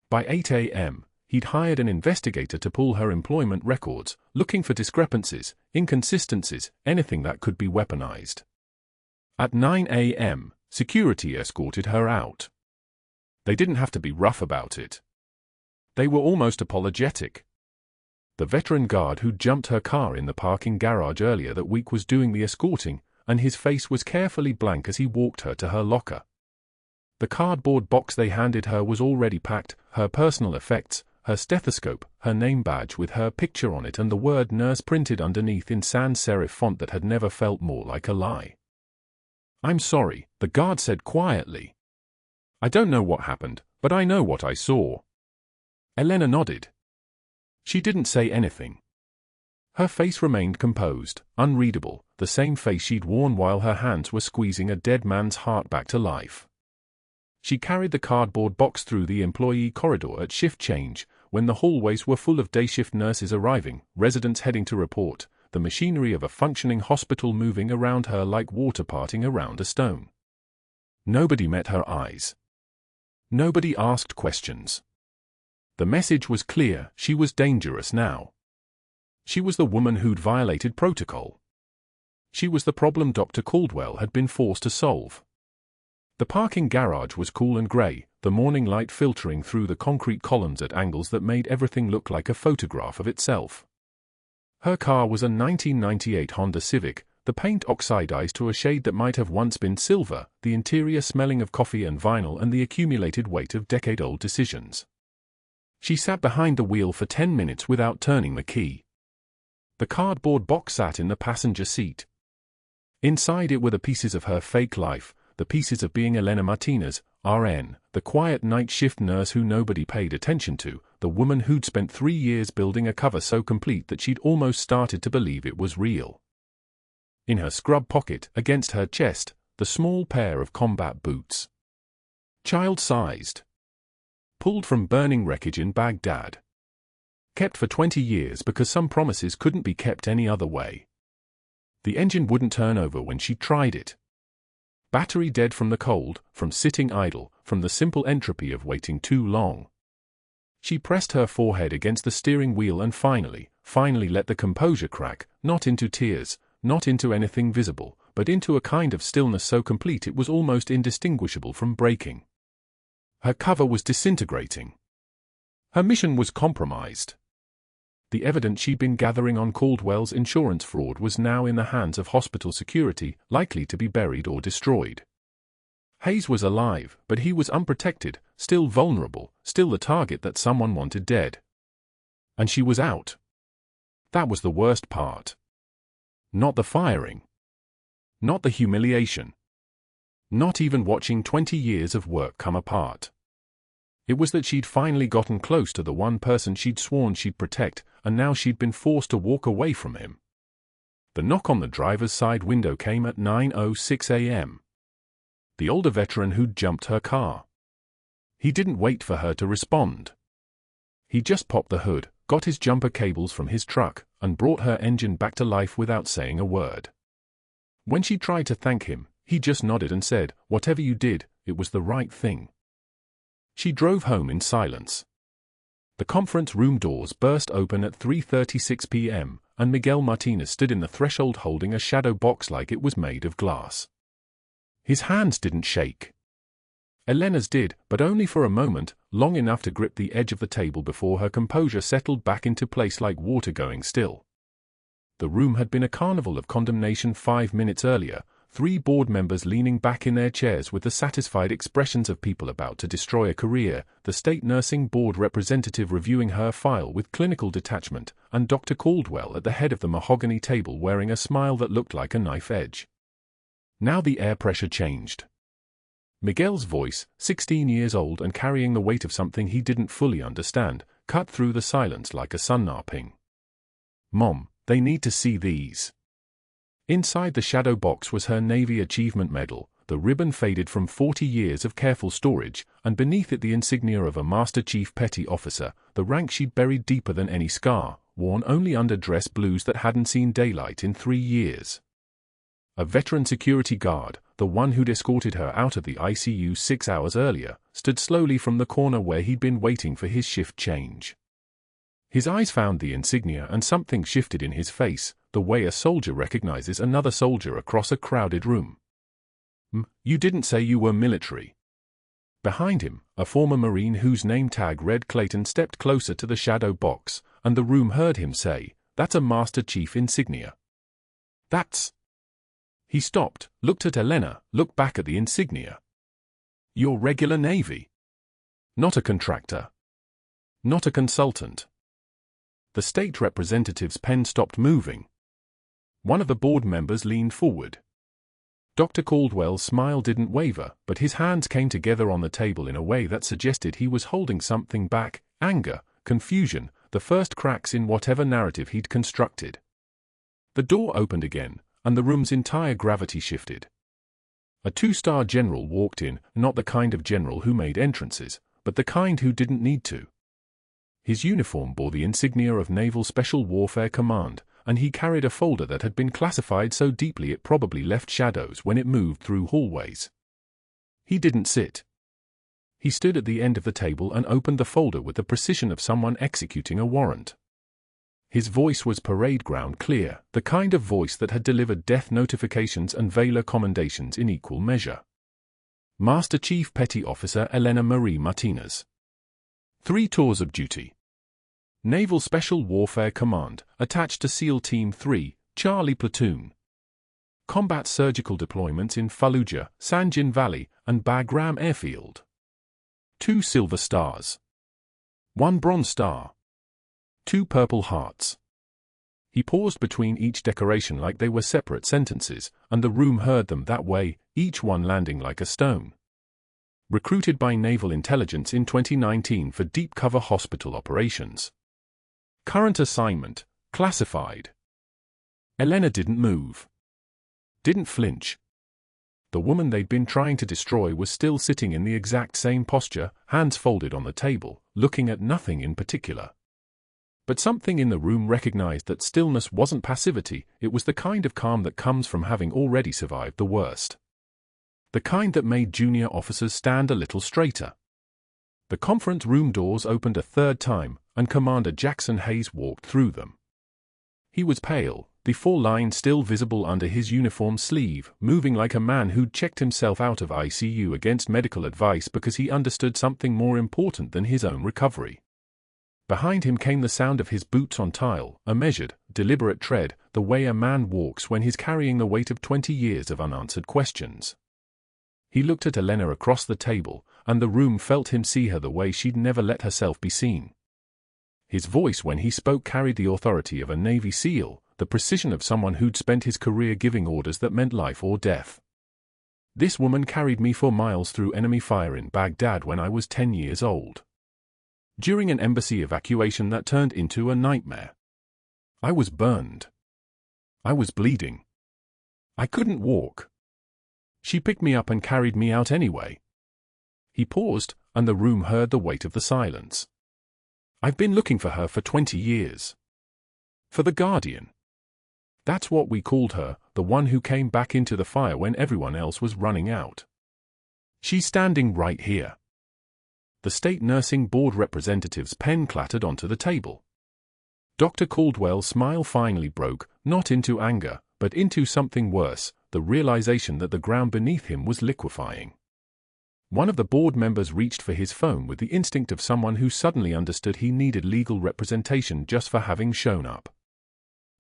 By 8 a.m., he'd hired an investigator to pull her employment records, looking for discrepancies, inconsistencies, anything that could be weaponized. At 9 a.m., security escorted her out. They didn't have to be rough about it. They were almost apologetic. The veteran guard who'd jumped her car in the parking garage earlier that week was doing the escorting, and his face was carefully blank as he walked her to her locker. The cardboard box they handed her was already packed, her personal effects, her stethoscope, her name badge with her picture on it and the word nurse printed underneath in sans serif font that had never felt more like a lie. "I'm sorry," the guard said quietly. "I don't know what happened, but I know what I saw." Elena nodded. She didn't say anything. Her face remained composed, unreadable, the same face she'd worn while her hands were squeezing a dead man's heart back to life. She carried the cardboard box through the employee corridor at shift change, when the hallways were full of day shift nurses arriving, residents heading to report, the machinery of a functioning hospital moving around her like water parting around a stone. Nobody met her eyes. Nobody asked questions. The message was clear: she was dangerous now. She was the woman who'd violated protocol. She was the problem Dr. Caldwell had been forced to solve. The parking garage was cool and grey, the morning light filtering through the concrete columns at angles that made everything look like a photograph of itself. Her car was a 1998 Honda Civic, the paint oxidized to a shade that might have once been silver, the interior smelling of coffee and vinyl and the accumulated weight of decade-old decisions. She sat behind the wheel for 10 minutes without turning the key. The cardboard box sat in the passenger seat. Inside it were the pieces of her fake life, the pieces of being Elena Martinez, RN, the quiet night shift nurse who nobody paid attention to, the woman who'd spent 3 years building a cover so complete that she'd almost started to believe it was real. In her scrub pocket, against her chest, the small pair of combat boots. Child-sized. Pulled from burning wreckage in Baghdad. Kept for 20 years because some promises couldn't be kept any other way. The engine wouldn't turn over when she tried it. Battery dead from the cold, from sitting idle, from the simple entropy of waiting too long. She pressed her forehead against the steering wheel and finally let the composure crack, not into tears, not into anything visible, but into a kind of stillness so complete it was almost indistinguishable from breaking. Her cover was disintegrating. Her mission was compromised. The evidence she'd been gathering on Caldwell's insurance fraud was now in the hands of hospital security, likely to be buried or destroyed. Hayes was alive, but he was unprotected, still vulnerable, still the target that someone wanted dead. And she was out. That was the worst part. Not the firing. Not the humiliation. Not even watching 20 years of work come apart. It was that she'd finally gotten close to the one person she'd sworn she'd protect, and now she'd been forced to walk away from him. The knock on the driver's side window came at 9:06 a.m. The older veteran who'd jumped her car. He didn't wait for her to respond. He just popped the hood, got his jumper cables from his truck, and brought her engine back to life without saying a word. When she tried to thank him, he just nodded and said, "Whatever you did, it was the right thing." She drove home in silence. The conference room doors burst open at 3:36 p.m., and Miguel Martinez stood in the threshold holding a shadow box like it was made of glass. His hands didn't shake. Elena's did, but only for a moment, long enough to grip the edge of the table before her composure settled back into place like water going still. The room had been a carnival of condemnation 5 minutes earlier, 3 board members leaning back in their chairs with the satisfied expressions of people about to destroy a career, the state nursing board representative reviewing her file with clinical detachment, and Dr. Caldwell at the head of the mahogany table wearing a smile that looked like a knife edge. Now the air pressure changed. Miguel's voice, 16 years old and carrying the weight of something he didn't fully understand, cut through the silence like a sonar ping. "Mom, they need to see these." Inside the shadow box was her Navy Achievement Medal, the ribbon faded from 40 years of careful storage, and beneath it the insignia of a Master Chief Petty Officer, the rank she'd buried deeper than any scar, worn only under dress blues that hadn't seen daylight in 3 years. A veteran security guard, the one who'd escorted her out of the ICU 6 hours earlier, stood slowly from the corner where he'd been waiting for his shift change. His eyes found the insignia and something shifted in his face, the way a soldier recognizes another soldier across a crowded room. "You didn't say you were military." Behind him, a former Marine whose name tag read Clayton stepped closer to the shadow box, and the room heard him say, "That's a Master Chief insignia." "That's..." He stopped, looked at Elena, looked back at the insignia. "Your regular Navy. Not a contractor. Not a consultant." The state representative's pen stopped moving. One of the board members leaned forward. Dr. Caldwell's smile didn't waver, but his hands came together on the table in a way that suggested he was holding something back: anger, confusion, the first cracks in whatever narrative he'd constructed. The door opened again, and the room's entire gravity shifted. A 2-star general walked in, not the kind of general who made entrances, but the kind who didn't need to. His uniform bore the insignia of Naval Special Warfare Command, and he carried a folder that had been classified so deeply it probably left shadows when it moved through hallways. He didn't sit. He stood at the end of the table and opened the folder with the precision of someone executing a warrant. His voice was parade ground clear, the kind of voice that had delivered death notifications and valor commendations in equal measure. Master Chief Petty Officer Elena Marie Martinez. 3 tours of duty. Naval Special Warfare Command, attached to SEAL Team 3, Charlie Platoon. Combat surgical deployments in Fallujah, Sanjin Valley, and Bagram Airfield. 2 silver stars. 1 bronze star. 2 purple hearts. He paused between each decoration like they were separate sentences, and the room heard them that way, each one landing like a stone. Recruited by Naval Intelligence in 2019 for deep cover hospital operations. Current assignment, classified. Elena didn't move. Didn't flinch. The woman they'd been trying to destroy was still sitting in the exact same posture, hands folded on the table, looking at nothing in particular. But something in the room recognized that stillness wasn't passivity, it was the kind of calm that comes from having already survived the worst. The kind that made junior officers stand a little straighter. The conference room doors opened a 3rd time, and Commander Jackson Hayes walked through them. He was pale, the 4 lines still visible under his uniform sleeve, moving like a man who'd checked himself out of ICU against medical advice because he understood something more important than his own recovery. Behind him came the sound of his boots on tile, a measured, deliberate tread, the way a man walks when he's carrying the weight of 20 years of unanswered questions. He looked at Elena across the table, and the room felt him see her the way she'd never let herself be seen. His voice when he spoke carried the authority of a Navy SEAL, the precision of someone who'd spent his career giving orders that meant life or death. This woman carried me for miles through enemy fire in Baghdad when I was 10 years old. During an embassy evacuation that turned into a nightmare. I was burned. I was bleeding. I couldn't walk. She picked me up and carried me out anyway. He paused, and the room heard the weight of the silence. I've been looking for her for 20 years. For the Guardian. That's what we called her, the one who came back into the fire when everyone else was running out. She's standing right here. The state nursing board representative's pen clattered onto the table. Dr. Caldwell's smile finally broke, not into anger, but into something worse, the realization that the ground beneath him was liquefying. One of the board members reached for his phone with the instinct of someone who suddenly understood he needed legal representation just for having shown up.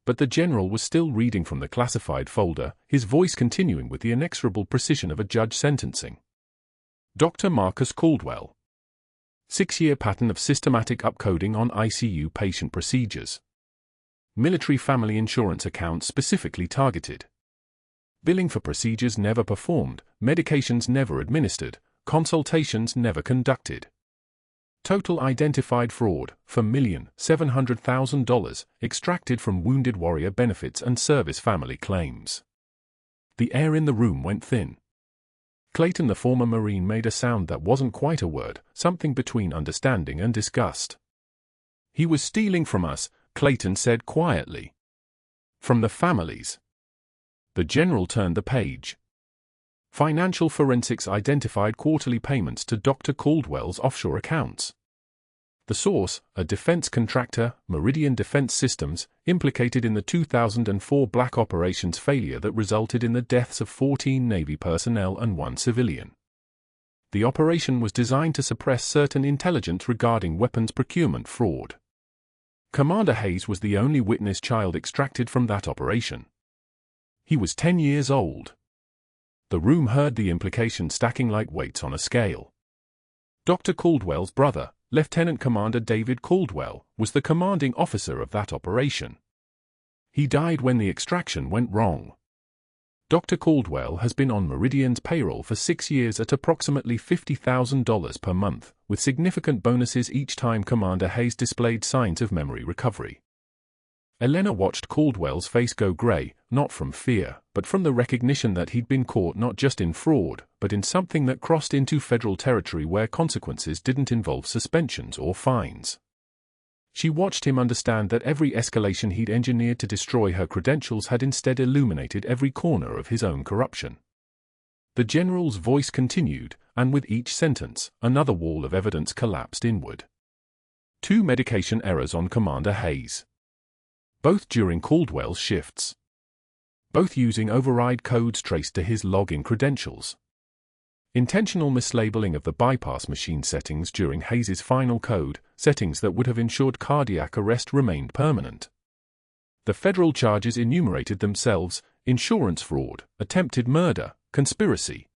But the general was still reading from the classified folder, his voice continuing with the inexorable precision of a judge sentencing. Dr. Marcus Caldwell. 6-year pattern of systematic upcoding on ICU patient procedures. Military family insurance accounts specifically targeted. Billing for procedures never performed, medications never administered, consultations never conducted. Total identified fraud, $4,700,000, extracted from wounded warrior benefits and service family claims. The air in the room went thin. Clayton, the former Marine, made a sound that wasn't quite a word, something between understanding and disgust. He was stealing from us, Clayton said quietly. From the families. The general turned the page. Financial forensics identified quarterly payments to Dr. Caldwell's offshore accounts. The source, a defense contractor, Meridian Defense Systems, implicated in the 2004 black operations failure that resulted in the deaths of 14 Navy personnel and 1 civilian. The operation was designed to suppress certain intelligence regarding weapons procurement fraud. Commander Hayes was the only witness child extracted from that operation. He was 10 years old. The room heard the implication stacking like weights on a scale. Dr. Caldwell's brother, Lieutenant Commander David Caldwell, was the commanding officer of that operation. He died when the extraction went wrong. Dr. Caldwell has been on Meridian's payroll for 6 years at approximately $50,000 per month, with significant bonuses each time Commander Hayes displayed signs of memory recovery. Elena watched Caldwell's face go gray, not from fear, but from the recognition that he'd been caught not just in fraud, but in something that crossed into federal territory where consequences didn't involve suspensions or fines. She watched him understand that every escalation he'd engineered to destroy her credentials had instead illuminated every corner of his own corruption. The general's voice continued, and with each sentence, another wall of evidence collapsed inward. 2 medication errors on Commander Hayes. Both during Caldwell's shifts. Both using override codes traced to his login credentials. Intentional mislabeling of the bypass machine settings during Hayes's final code, settings that would have ensured cardiac arrest remained permanent. The federal charges enumerated themselves: insurance fraud, attempted murder, conspiracy.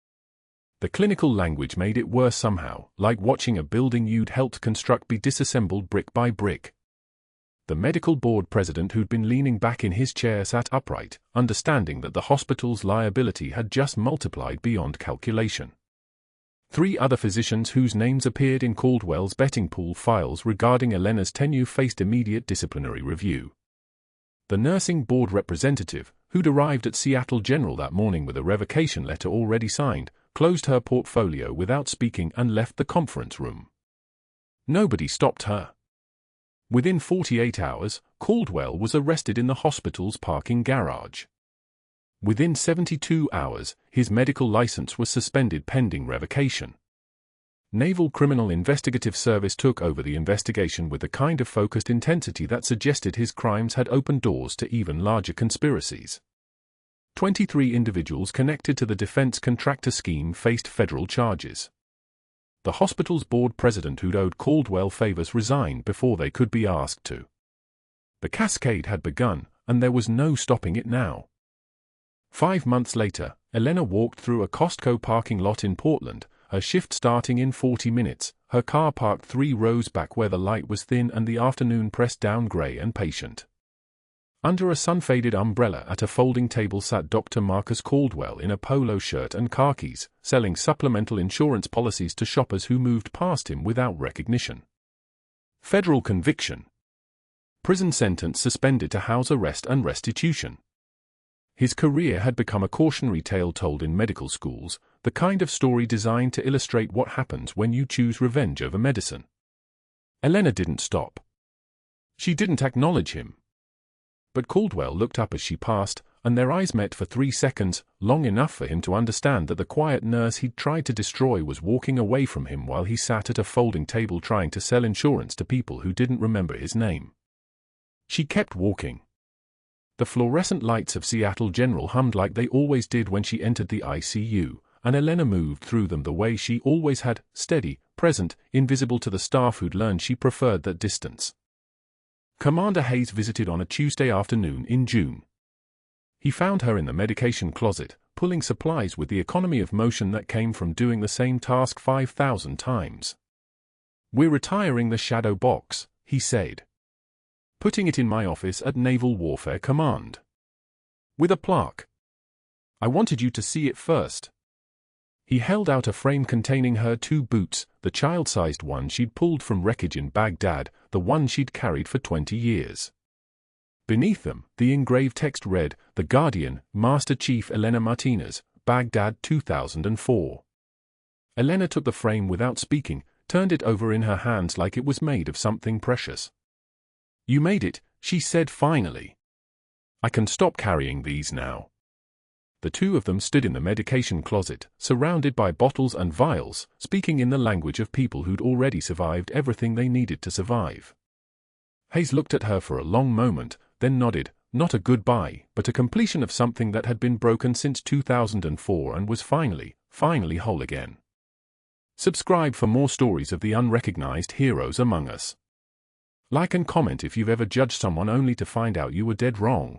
The clinical language made it worse somehow, like watching a building you'd helped construct be disassembled brick by brick. The medical board president, who'd been leaning back in his chair, sat upright, understanding that the hospital's liability had just multiplied beyond calculation. 3 other physicians whose names appeared in Caldwell's betting pool files regarding Elena's tenure faced immediate disciplinary review. The nursing board representative, who'd arrived at Seattle General that morning with a revocation letter already signed, closed her portfolio without speaking and left the conference room. Nobody stopped her. Within 48 hours, Caldwell was arrested in the hospital's parking garage. Within 72 hours, his medical license was suspended pending revocation. Naval Criminal Investigative Service took over the investigation with the kind of focused intensity that suggested his crimes had opened doors to even larger conspiracies. 23 individuals connected to the defense contractor scheme faced federal charges. The hospital's board president, who'd owed Caldwell favors, resigned before they could be asked to. The cascade had begun, and there was no stopping it now. 5 months later, Elena walked through a Costco parking lot in Portland, her shift starting in 40 minutes, her car parked 3 rows back where the light was thin and the afternoon pressed down gray and patient. Under a sun-faded umbrella at a folding table sat Dr. Marcus Caldwell in a polo shirt and khakis, selling supplemental insurance policies to shoppers who moved past him without recognition. Federal conviction. Prison sentence suspended to house arrest and restitution. His career had become a cautionary tale told in medical schools, the kind of story designed to illustrate what happens when you choose revenge over medicine. Elena didn't stop. She didn't acknowledge him. But Caldwell looked up as she passed, and their eyes met for 3 seconds, long enough for him to understand that the quiet nurse he'd tried to destroy was walking away from him while he sat at a folding table trying to sell insurance to people who didn't remember his name. She kept walking. The fluorescent lights of Seattle General hummed like they always did when she entered the ICU, and Elena moved through them the way she always had, steady, present, invisible to the staff who'd learned she preferred that distance. Commander Hayes visited on a Tuesday afternoon in June. He found her in the medication closet, pulling supplies with the economy of motion that came from doing the same task 5,000 times. "We're retiring the shadow box," he said. "Putting it in my office at Naval Warfare Command. With a plaque. I wanted you to see it first." He held out a frame containing her 2 boots, the child-sized one she'd pulled from wreckage in Baghdad, the one she'd carried for 20 years. Beneath them, the engraved text read, "The Guardian, Master Chief Elena Martinez, Baghdad 2004. Elena took the frame without speaking, turned it over in her hands like it was made of something precious. "You made it," she said finally. "I can stop carrying these now." The 2 of them stood in the medication closet, surrounded by bottles and vials, speaking in the language of people who'd already survived everything they needed to survive. Hayes looked at her for a long moment, then nodded, not a goodbye, but a completion of something that had been broken since 2004 and was finally whole again. Subscribe for more stories of the unrecognized heroes among us. Like and comment if you've ever judged someone only to find out you were dead wrong.